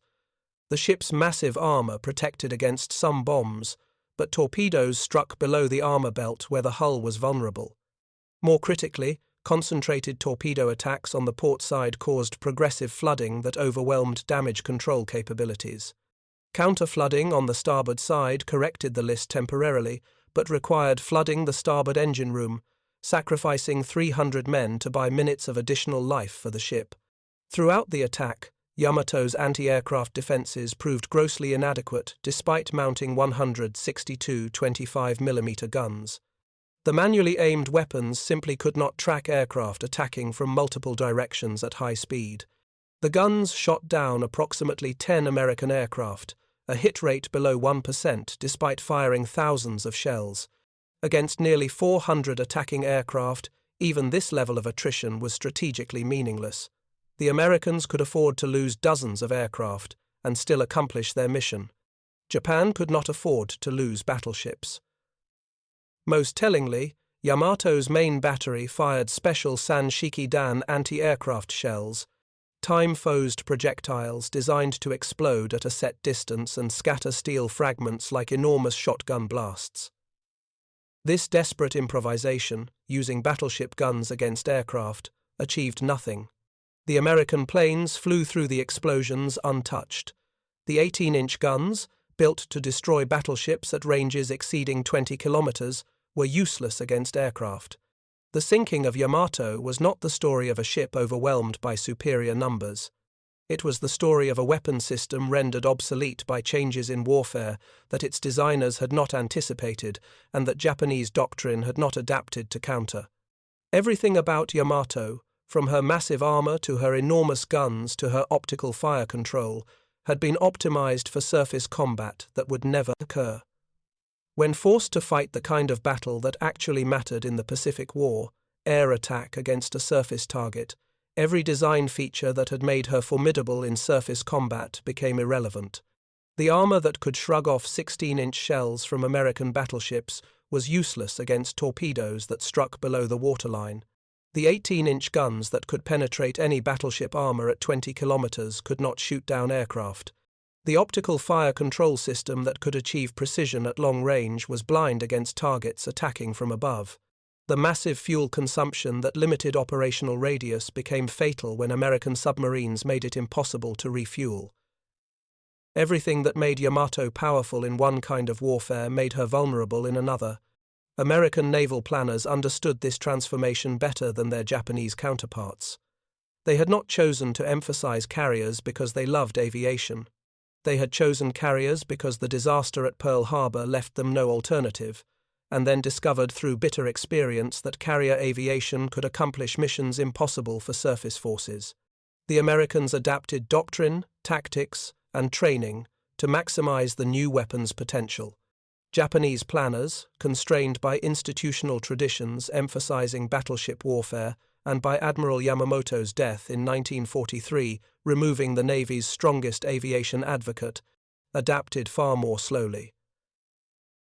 The ship's massive armor protected against some bombs, but torpedoes struck below the armor belt where the hull was vulnerable. More critically, concentrated torpedo attacks on the port side caused progressive flooding that overwhelmed damage control capabilities. Counter-flooding on the starboard side corrected the list temporarily, but required flooding the starboard engine room, sacrificing 300 men to buy minutes of additional life for the ship. Throughout the attack, Yamato's anti-aircraft defenses proved grossly inadequate despite mounting 162 25mm guns. The manually aimed weapons simply could not track aircraft attacking from multiple directions at high speed. The guns shot down approximately 10 American aircraft, a hit rate below 1% despite firing thousands of shells. Against nearly 400 attacking aircraft, even this level of attrition was strategically meaningless. The Americans could afford to lose dozens of aircraft and still accomplish their mission. Japan could not afford to lose battleships. Most tellingly, Yamato's main battery fired special Sanshiki-Dan anti-aircraft shells, time-fused projectiles designed to explode at a set distance and scatter steel fragments like enormous shotgun blasts. This desperate improvisation, using battleship guns against aircraft, achieved nothing. The American planes flew through the explosions untouched. The 18-inch guns, built to destroy battleships at ranges exceeding 20 kilometers, were useless against aircraft. The sinking of Yamato was not the story of a ship overwhelmed by superior numbers. It was the story of a weapon system rendered obsolete by changes in warfare that its designers had not anticipated and that Japanese doctrine had not adapted to counter. Everything about Yamato, from her massive armor to her enormous guns to her optical fire control, had been optimized for surface combat that would never occur. When forced to fight the kind of battle that actually mattered in the Pacific War, air attack against a surface target, every design feature that had made her formidable in surface combat became irrelevant. The armor that could shrug off 16-inch shells from American battleships was useless against torpedoes that struck below the waterline. The 18-inch guns that could penetrate any battleship armor at 20 kilometers could not shoot down aircraft. The optical fire control system that could achieve precision at long range was blind against targets attacking from above. The massive fuel consumption that limited operational radius became fatal when American submarines made it impossible to refuel. Everything that made Yamato powerful in one kind of warfare made her vulnerable in another. American naval planners understood this transformation better than their Japanese counterparts. They had not chosen to emphasize carriers because they loved aviation. They had chosen carriers because the disaster at Pearl Harbor left them no alternative, and then discovered through bitter experience that carrier aviation could accomplish missions impossible for surface forces. The Americans adapted doctrine, tactics, and training to maximize the new weapon's potential. Japanese planners, constrained by institutional traditions emphasizing battleship warfare and by Admiral Yamamoto's death in 1943, removing the Navy's strongest aviation advocate, adapted far more slowly.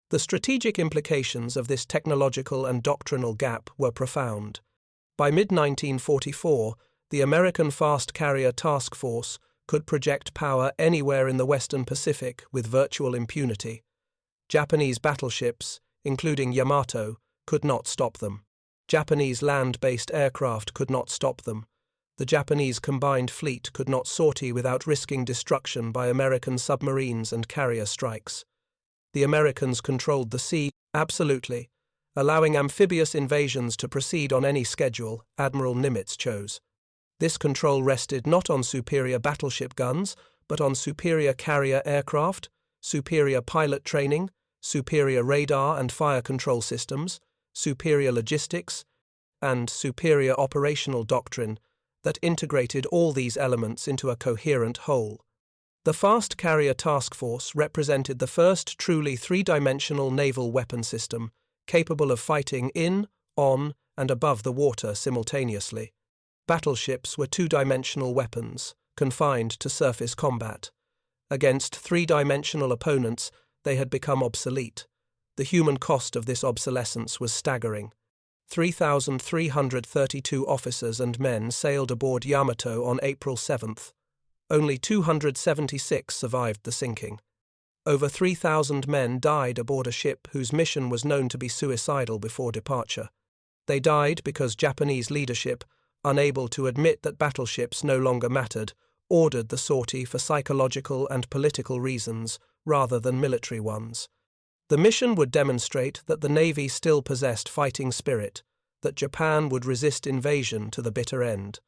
The strategic implications of this technological and doctrinal gap were profound. By mid-1944, the American Fast Carrier Task Force could project power anywhere in the Western Pacific with virtual impunity. Japanese battleships, including Yamato, could not stop them. Japanese land-based aircraft could not stop them. The Japanese combined fleet could not sortie without risking destruction by American submarines and carrier strikes. The Americans controlled the sea, absolutely, allowing amphibious invasions to proceed on any schedule Admiral Nimitz chose. This control rested not on superior battleship guns, but on superior carrier aircraft, superior pilot training, superior radar and fire control systems, superior logistics, and superior operational doctrine that integrated all these elements into a coherent whole. The Fast Carrier Task Force represented the first truly three-dimensional naval weapon system capable of fighting in, on, and above the water simultaneously. Battleships were two-dimensional weapons, confined to surface combat. Against three-dimensional opponents, they had become obsolete. The human cost of this obsolescence was staggering. 3,332 officers and men sailed aboard Yamato on April 7th. Only 276 survived the sinking. Over 3,000 men died aboard a ship whose mission was known to be suicidal before departure. They died because Japanese leadership, unable to admit that battleships no longer mattered, ordered the sortie for psychological and political reasons rather than military ones. The mission would demonstrate that the Navy still possessed fighting spirit, that Japan would resist invasion to the bitter end.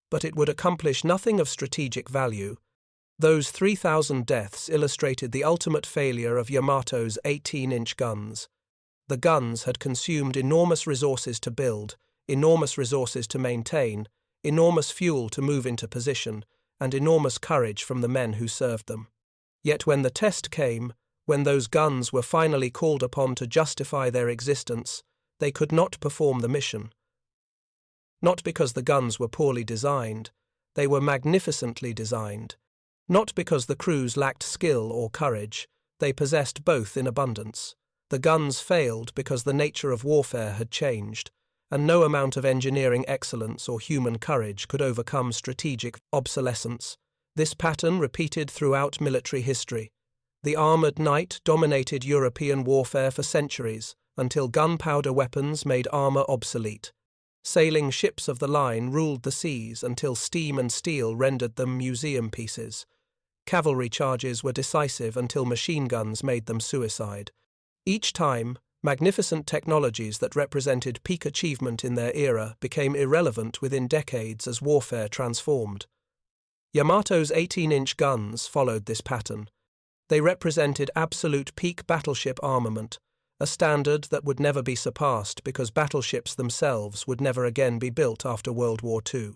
But it would accomplish nothing of strategic value. Those 3,000 deaths illustrated the ultimate failure of Yamato's 18-inch guns. The guns had consumed enormous resources to build, enormous resources to maintain, enormous fuel to move into position, and enormous courage from the men who served them. Yet when the test came, when those guns were finally called upon to justify their existence, they could not perform the mission. Not because the guns were poorly designed, they were magnificently designed. Not because the crews lacked skill or courage, they possessed both in abundance. The guns failed because the nature of warfare had changed, and no amount of engineering excellence or human courage could overcome strategic obsolescence. This pattern repeated throughout military history. The armoured knight dominated European warfare for centuries, until gunpowder weapons made armour obsolete. Sailing ships of the line ruled the seas until steam and steel rendered them museum pieces. Cavalry charges were decisive until machine guns made them suicide. Each time, magnificent technologies that represented peak achievement in their era became irrelevant within decades as warfare transformed. Yamato's 18-inch guns followed this pattern. They represented absolute peak battleship armament, a standard that would never be surpassed because battleships themselves would never again be built after World War II.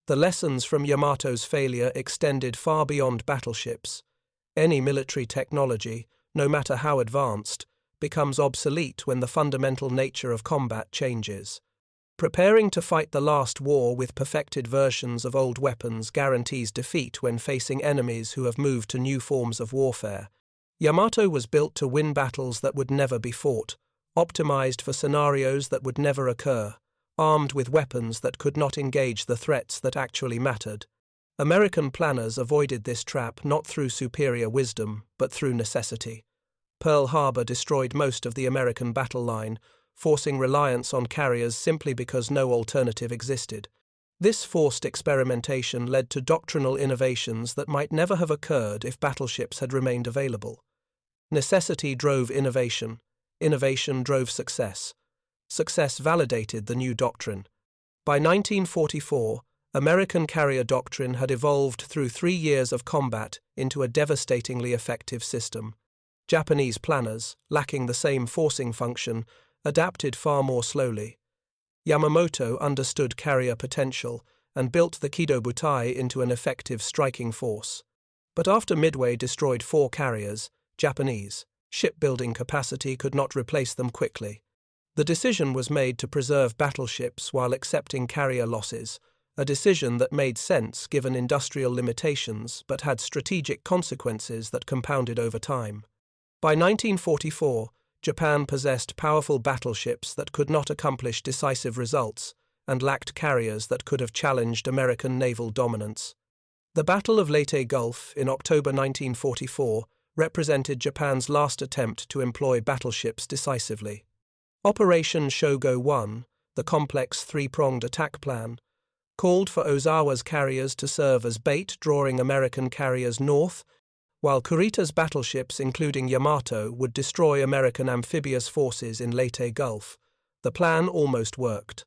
The lessons from Yamato's failure extended far beyond battleships. Any military technology, no matter how advanced, becomes obsolete when the fundamental nature of combat changes. Preparing to fight the last war with perfected versions of old weapons guarantees defeat when facing enemies who have moved to new forms of warfare. Yamato was built to win battles that would never be fought, optimized for scenarios that would never occur, armed with weapons that could not engage the threats that actually mattered. American planners avoided this trap not through superior wisdom, but through necessity. Pearl Harbor destroyed most of the American battle line, forcing reliance on carriers simply because no alternative existed. This forced experimentation led to doctrinal innovations that might never have occurred if battleships had remained available. Necessity drove innovation. Innovation drove success. Success validated the new doctrine. By 1944, American carrier doctrine had evolved through 3 years of combat into a devastatingly effective system. Japanese planners, lacking the same forcing function, adapted far more slowly. Yamamoto understood carrier potential and built the Kido-butai into an effective striking force. But after Midway destroyed 4 carriers, Japanese shipbuilding capacity could not replace them quickly. The decision was made to preserve battleships while accepting carrier losses, a decision that made sense given industrial limitations but had strategic consequences that compounded over time. By 1944, Japan possessed powerful battleships that could not accomplish decisive results and lacked carriers that could have challenged American naval dominance. The Battle of Leyte Gulf in October 1944 represented Japan's last attempt to employ battleships decisively. Operation Shogo 1, the complex three-pronged attack plan, called for Ozawa's carriers to serve as bait drawing American carriers north, while Kurita's battleships, including Yamato, would destroy American amphibious forces in Leyte Gulf. The plan almost worked.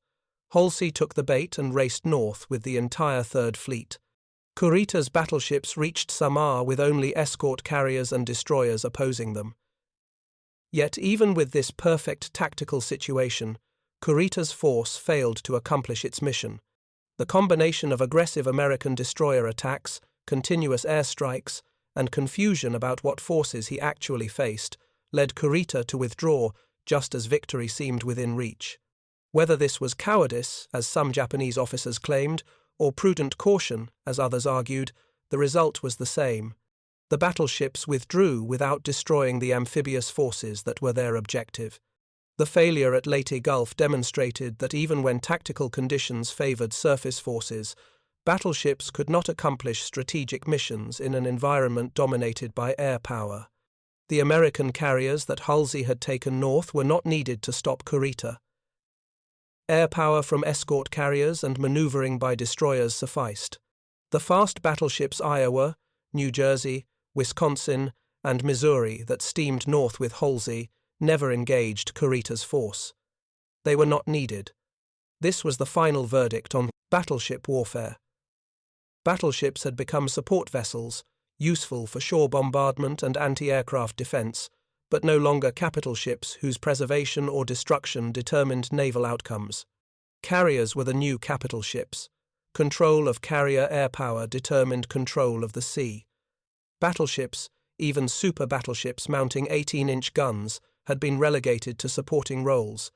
Halsey took the bait and raced north with the entire Third Fleet. Kurita's battleships reached Samar with only escort carriers and destroyers opposing them. Yet even with this perfect tactical situation, Kurita's force failed to accomplish its mission. The combination of aggressive American destroyer attacks, continuous airstrikes, and confusion about what forces he actually faced led Kurita to withdraw just as victory seemed within reach. Whether this was cowardice, as some Japanese officers claimed, or prudent caution, as others argued, the result was the same. The battleships withdrew without destroying the amphibious forces that were their objective. The failure at Leyte Gulf demonstrated that even when tactical conditions favored surface forces, battleships could not accomplish strategic missions in an environment dominated by air power. The American carriers that Halsey had taken north were not needed to stop Kurita. Air power from escort carriers and maneuvering by destroyers sufficed. The fast battleships Iowa, New Jersey, Wisconsin, and Missouri that steamed north with Halsey never engaged Kurita's force. They were not needed. This was the final verdict on battleship warfare. Battleships had become support vessels, useful for shore bombardment and anti-aircraft defense, but no longer capital ships whose preservation or destruction determined naval outcomes. Carriers were the new capital ships. Control of carrier air power determined control of the sea. Battleships, even super battleships mounting 18-inch guns, had been relegated to supporting roles.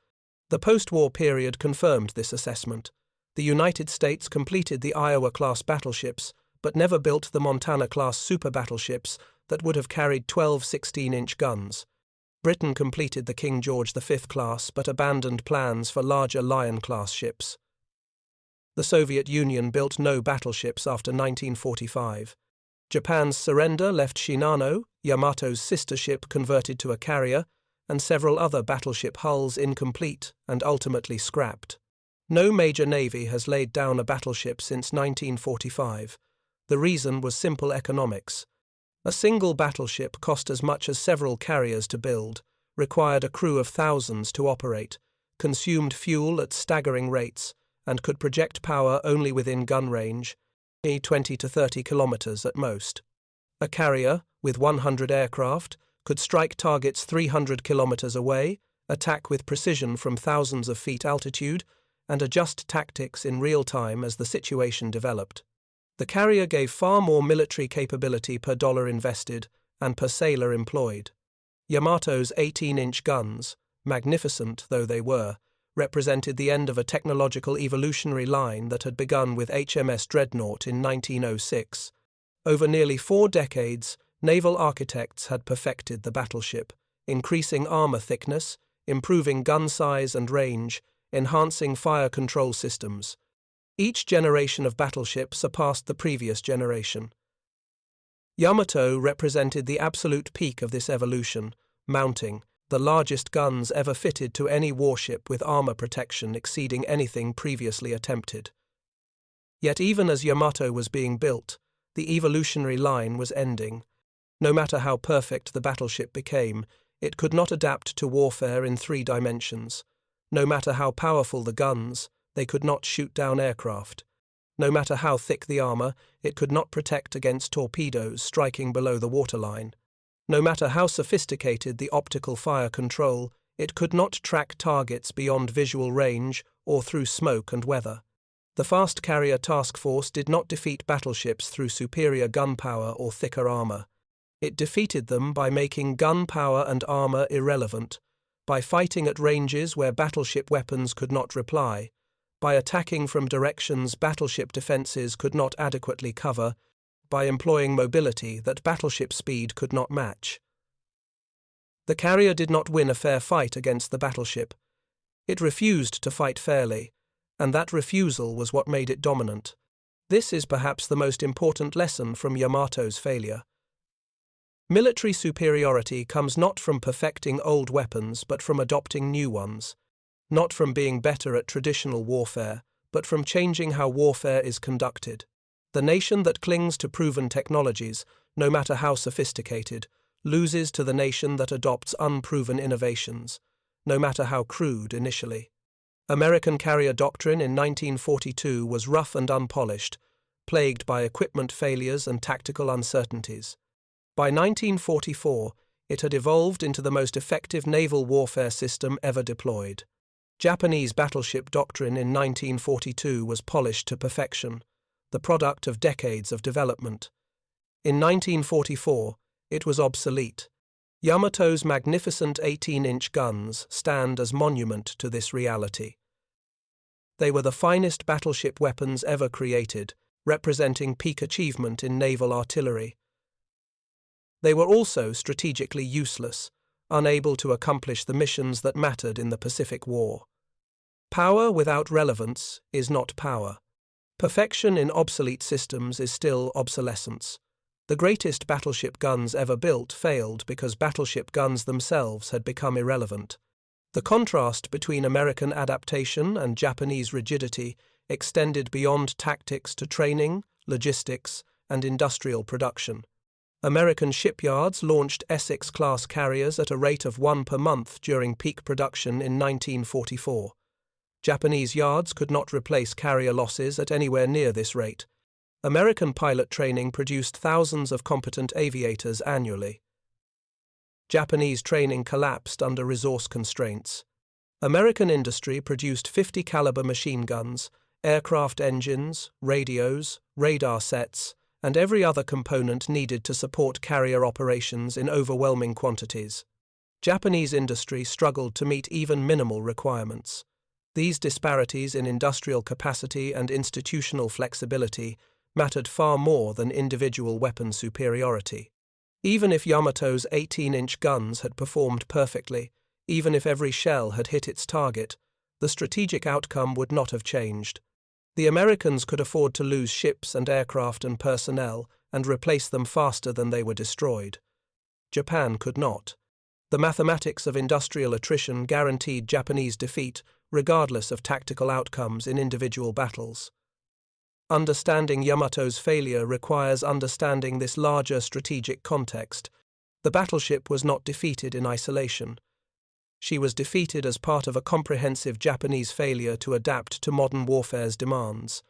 The post-war period confirmed this assessment. The United States completed the Iowa-class battleships, but never built the Montana-class super battleships that would have carried 12 16-inch guns. Britain completed the King George V class but abandoned plans for larger Lion-class ships. The Soviet Union built no battleships after 1945. Japan's surrender left Shinano, Yamato's sister ship, converted to a carrier, and several other battleship hulls incomplete and ultimately scrapped. No major navy has laid down a battleship since 1945. The reason was simple economics. A single battleship cost as much as several carriers to build, required a crew of thousands to operate, consumed fuel at staggering rates, and could project power only within gun range, 20 to 30 kilometers at most. A carrier, with 100 aircraft, could strike targets 300 kilometers away, attack with precision from thousands of feet altitude, and adjust tactics in real time as the situation developed. The carrier gave far more military capability per dollar invested and per sailor employed. Yamato's 18-inch guns, magnificent though they were, represented the end of a technological evolutionary line that had begun with HMS Dreadnought in 1906. Over nearly 4 decades, naval architects had perfected the battleship, increasing armor thickness, improving gun size and range, enhancing fire control systems. Each generation of battleship surpassed the previous generation. Yamato represented the absolute peak of this evolution, mounting the largest guns ever fitted to any warship with armor protection exceeding anything previously attempted. Yet even as Yamato was being built, the evolutionary line was ending. No matter how perfect the battleship became, it could not adapt to warfare in 3 dimensions. No matter how powerful the guns, they could not shoot down aircraft. No matter how thick the armor, it could not protect against torpedoes striking below the waterline. No matter how sophisticated the optical fire control, it could not track targets beyond visual range or through smoke and weather. The fast carrier task force did not defeat battleships through superior gun power or thicker armor. It defeated them by making gun power and armor irrelevant, by fighting at ranges where battleship weapons could not reply, by attacking from directions battleship defenses could not adequately cover, by employing mobility that battleship speed could not match. The carrier did not win a fair fight against the battleship. It refused to fight fairly, and that refusal was what made it dominant. This is perhaps the most important lesson from Yamato's failure. Military superiority comes not from perfecting old weapons but from adopting new ones, not from being better at traditional warfare, but from changing how warfare is conducted. The nation that clings to proven technologies, no matter how sophisticated, loses to the nation that adopts unproven innovations, no matter how crude initially. American carrier doctrine in 1942 was rough and unpolished, plagued by equipment failures and tactical uncertainties. By 1944, it had evolved into the most effective naval warfare system ever deployed. Japanese battleship doctrine in 1942 was polished to perfection, the product of decades of development. In 1944, it was obsolete. Yamato's magnificent 18-inch guns stand as monument to this reality. They were the finest battleship weapons ever created, representing peak achievement in naval artillery. They were also strategically useless, unable to accomplish the missions that mattered in the Pacific War. Power without relevance is not power. Perfection in obsolete systems is still obsolescence. The greatest battleship guns ever built failed because battleship guns themselves had become irrelevant. The contrast between American adaptation and Japanese rigidity extended beyond tactics to training, logistics, and industrial production. American shipyards launched Essex-class carriers at a rate of 1 per month during peak production in 1944. Japanese yards could not replace carrier losses at anywhere near this rate. American pilot training produced thousands of competent aviators annually. Japanese training collapsed under resource constraints. American industry produced 50-caliber machine guns, aircraft engines, radios, radar sets, and every other component needed to support carrier operations in overwhelming quantities. Japanese industry struggled to meet even minimal requirements. These disparities in industrial capacity and institutional flexibility mattered far more than individual weapon superiority. Even if Yamato's 18-inch guns had performed perfectly, even if every shell had hit its target, the strategic outcome would not have changed. The Americans could afford to lose ships and aircraft and personnel and replace them faster than they were destroyed. Japan could not. The mathematics of industrial attrition guaranteed Japanese defeat regardless of tactical outcomes in individual battles. Understanding Yamato's failure requires understanding this larger strategic context. The battleship was not defeated in isolation. She was defeated as part of a comprehensive Japanese failure to adapt to modern warfare's demands.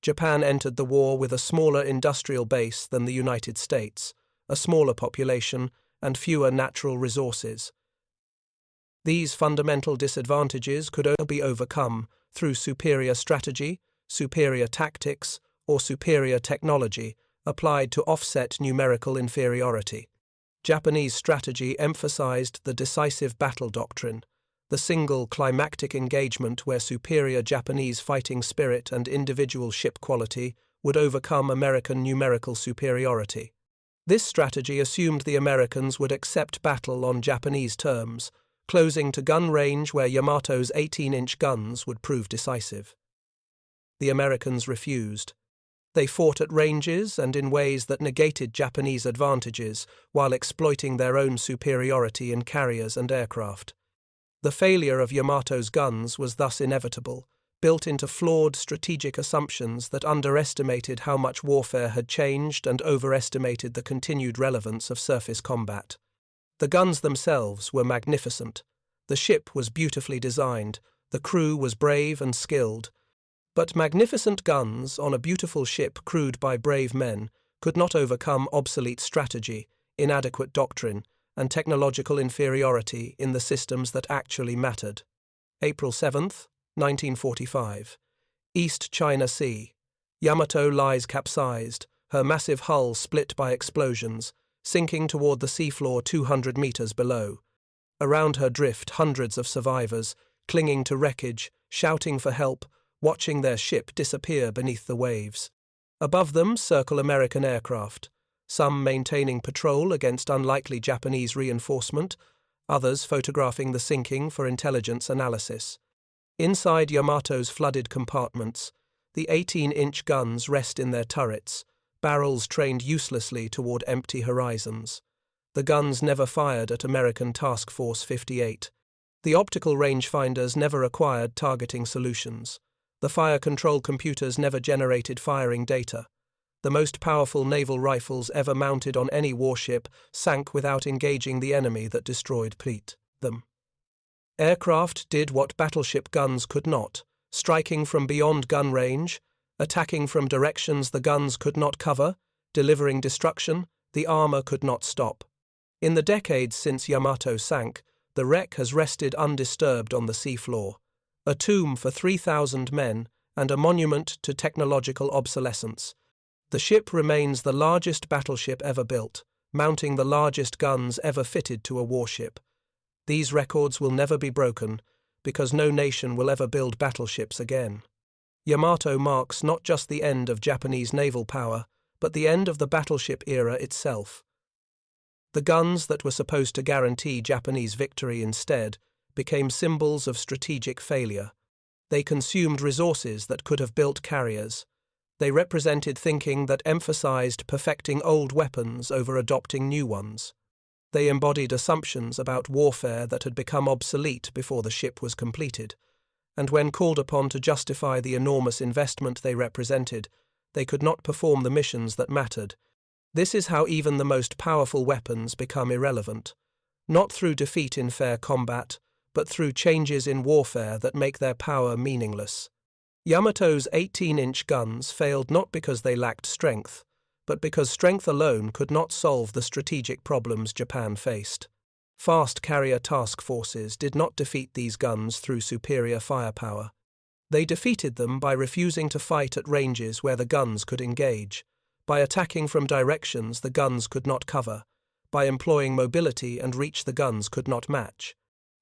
Japan entered the war with a smaller industrial base than the United States, a smaller population, and fewer natural resources. These fundamental disadvantages could only be overcome through superior strategy, superior tactics, or superior technology applied to offset numerical inferiority. Japanese strategy emphasized the decisive battle doctrine, the single climactic engagement where superior Japanese fighting spirit and individual ship quality would overcome American numerical superiority. This strategy assumed the Americans would accept battle on Japanese terms, closing to gun range where Yamato's 18-inch guns would prove decisive. The Americans refused. They fought at ranges and in ways that negated Japanese advantages while exploiting their own superiority in carriers and aircraft. The failure of Yamato's guns was thus inevitable, built into flawed strategic assumptions that underestimated how much warfare had changed and overestimated the continued relevance of surface combat. The guns themselves were magnificent. The ship was beautifully designed. The crew was brave and skilled. But magnificent guns on a beautiful ship crewed by brave men could not overcome obsolete strategy, inadequate doctrine, and technological inferiority in the systems that actually mattered. April 7, 1945. East China Sea. Yamato lies capsized, her massive hull split by explosions, sinking toward the seafloor 200 meters below. Around her drift hundreds of survivors, clinging to wreckage, shouting for help, watching their ship disappear beneath the waves. Above them circle American aircraft, some maintaining patrol against unlikely Japanese reinforcement, others photographing the sinking for intelligence analysis. Inside Yamato's flooded compartments, the 18-inch guns rest in their turrets, barrels trained uselessly toward empty horizons. The guns never fired at American Task Force 58. The optical rangefinders never acquired targeting solutions. The fire control computers never generated firing data. The most powerful naval rifles ever mounted on any warship sank without engaging the enemy that destroyed them. Aircraft did what battleship guns could not, striking from beyond gun range, attacking from directions the guns could not cover, delivering destruction the armor could not stop. In the decades since Yamato sank, the wreck has rested undisturbed on the seafloor, a tomb for 3,000 men and a monument to technological obsolescence. The ship remains the largest battleship ever built, mounting the largest guns ever fitted to a warship. These records will never be broken, because no nation will ever build battleships again. Yamato marks not just the end of Japanese naval power, but the end of the battleship era itself. The guns that were supposed to guarantee Japanese victory instead became symbols of strategic failure. They consumed resources that could have built carriers. They represented thinking that emphasized perfecting old weapons over adopting new ones. They embodied assumptions about warfare that had become obsolete before the ship was completed, and when called upon to justify the enormous investment they represented, they could not perform the missions that mattered. This is how even the most powerful weapons become irrelevant, not through defeat in fair combat, but through changes in warfare that make their power meaningless. Yamato's 18-inch guns failed not because they lacked strength, but because strength alone could not solve the strategic problems Japan faced. Fast carrier task forces did not defeat these guns through superior firepower. They defeated them by refusing to fight at ranges where the guns could engage, by attacking from directions the guns could not cover, by employing mobility and reach the guns could not match.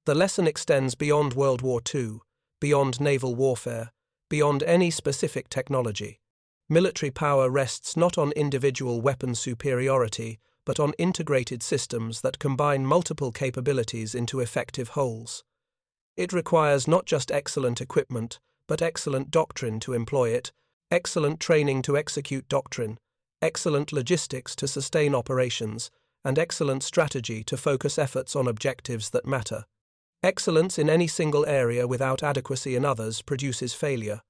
The lesson extends beyond World War II, beyond naval warfare, beyond any specific technology. Military power rests not on individual weapon superiority, but on integrated systems that combine multiple capabilities into effective wholes. It requires not just excellent equipment, but excellent doctrine to employ it, excellent training to execute doctrine, excellent logistics to sustain operations, and excellent strategy to focus efforts on objectives that matter. Excellence in any single area without adequacy in others produces failure.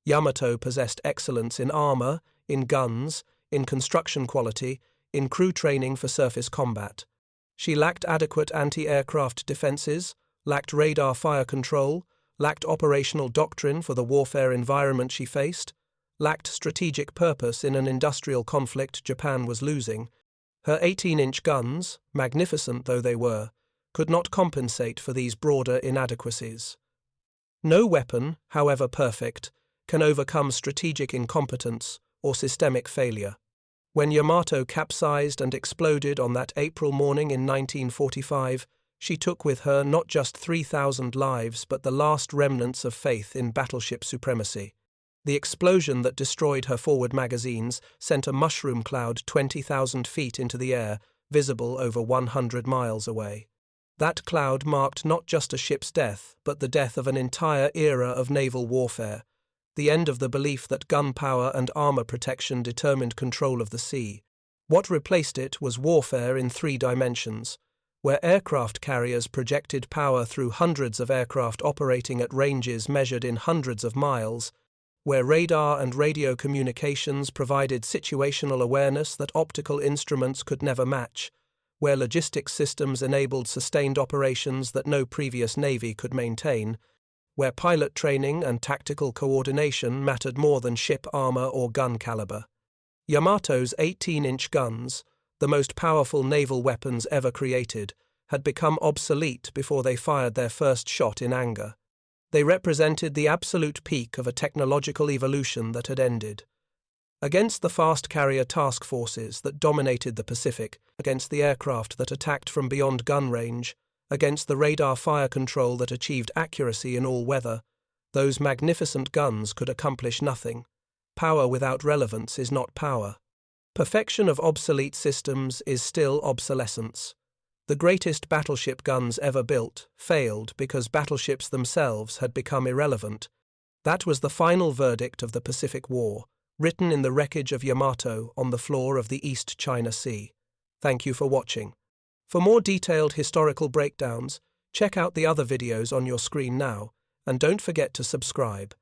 Yamato possessed excellence in armor, in guns, in construction quality, in crew training for surface combat. She lacked adequate anti-aircraft defenses, lacked radar fire control, lacked operational doctrine for the warfare environment she faced, lacked strategic purpose in an industrial conflict Japan was losing. Her 18-inch guns, magnificent though they were, could not compensate for these broader inadequacies. No weapon, however perfect, can overcome strategic incompetence or systemic failure. When Yamato capsized and exploded on that April morning in 1945, she took with her not just 3,000 lives but the last remnants of faith in battleship supremacy. The explosion that destroyed her forward magazines sent a mushroom cloud 20,000 feet into the air, visible over 100 miles away. That cloud marked not just a ship's death, but the death of an entire era of naval warfare, the end of the belief that gun power and armor protection determined control of the sea. What replaced it was warfare in 3 dimensions, where aircraft carriers projected power through hundreds of aircraft operating at ranges measured in hundreds of miles, where radar and radio communications provided situational awareness that optical instruments could never match, where logistics systems enabled sustained operations that no previous navy could maintain, where pilot training and tactical coordination mattered more than ship armor or gun caliber. Yamato's 18-inch guns, the most powerful naval weapons ever created, had become obsolete before they fired their first shot in anger. They represented the absolute peak of a technological evolution that had ended. Against the fast carrier task forces that dominated the Pacific, against the aircraft that attacked from beyond gun range, against the radar fire control that achieved accuracy in all weather, those magnificent guns could accomplish nothing. Power without relevance is not power. Perfection of obsolete systems is still obsolescence. The greatest battleship guns ever built failed because battleships themselves had become irrelevant. That was the final verdict of the Pacific War, written in the wreckage of Yamato on the floor of the East China Sea. Thank you for watching. For more detailed historical breakdowns, check out the other videos on your screen now, and don't forget to subscribe.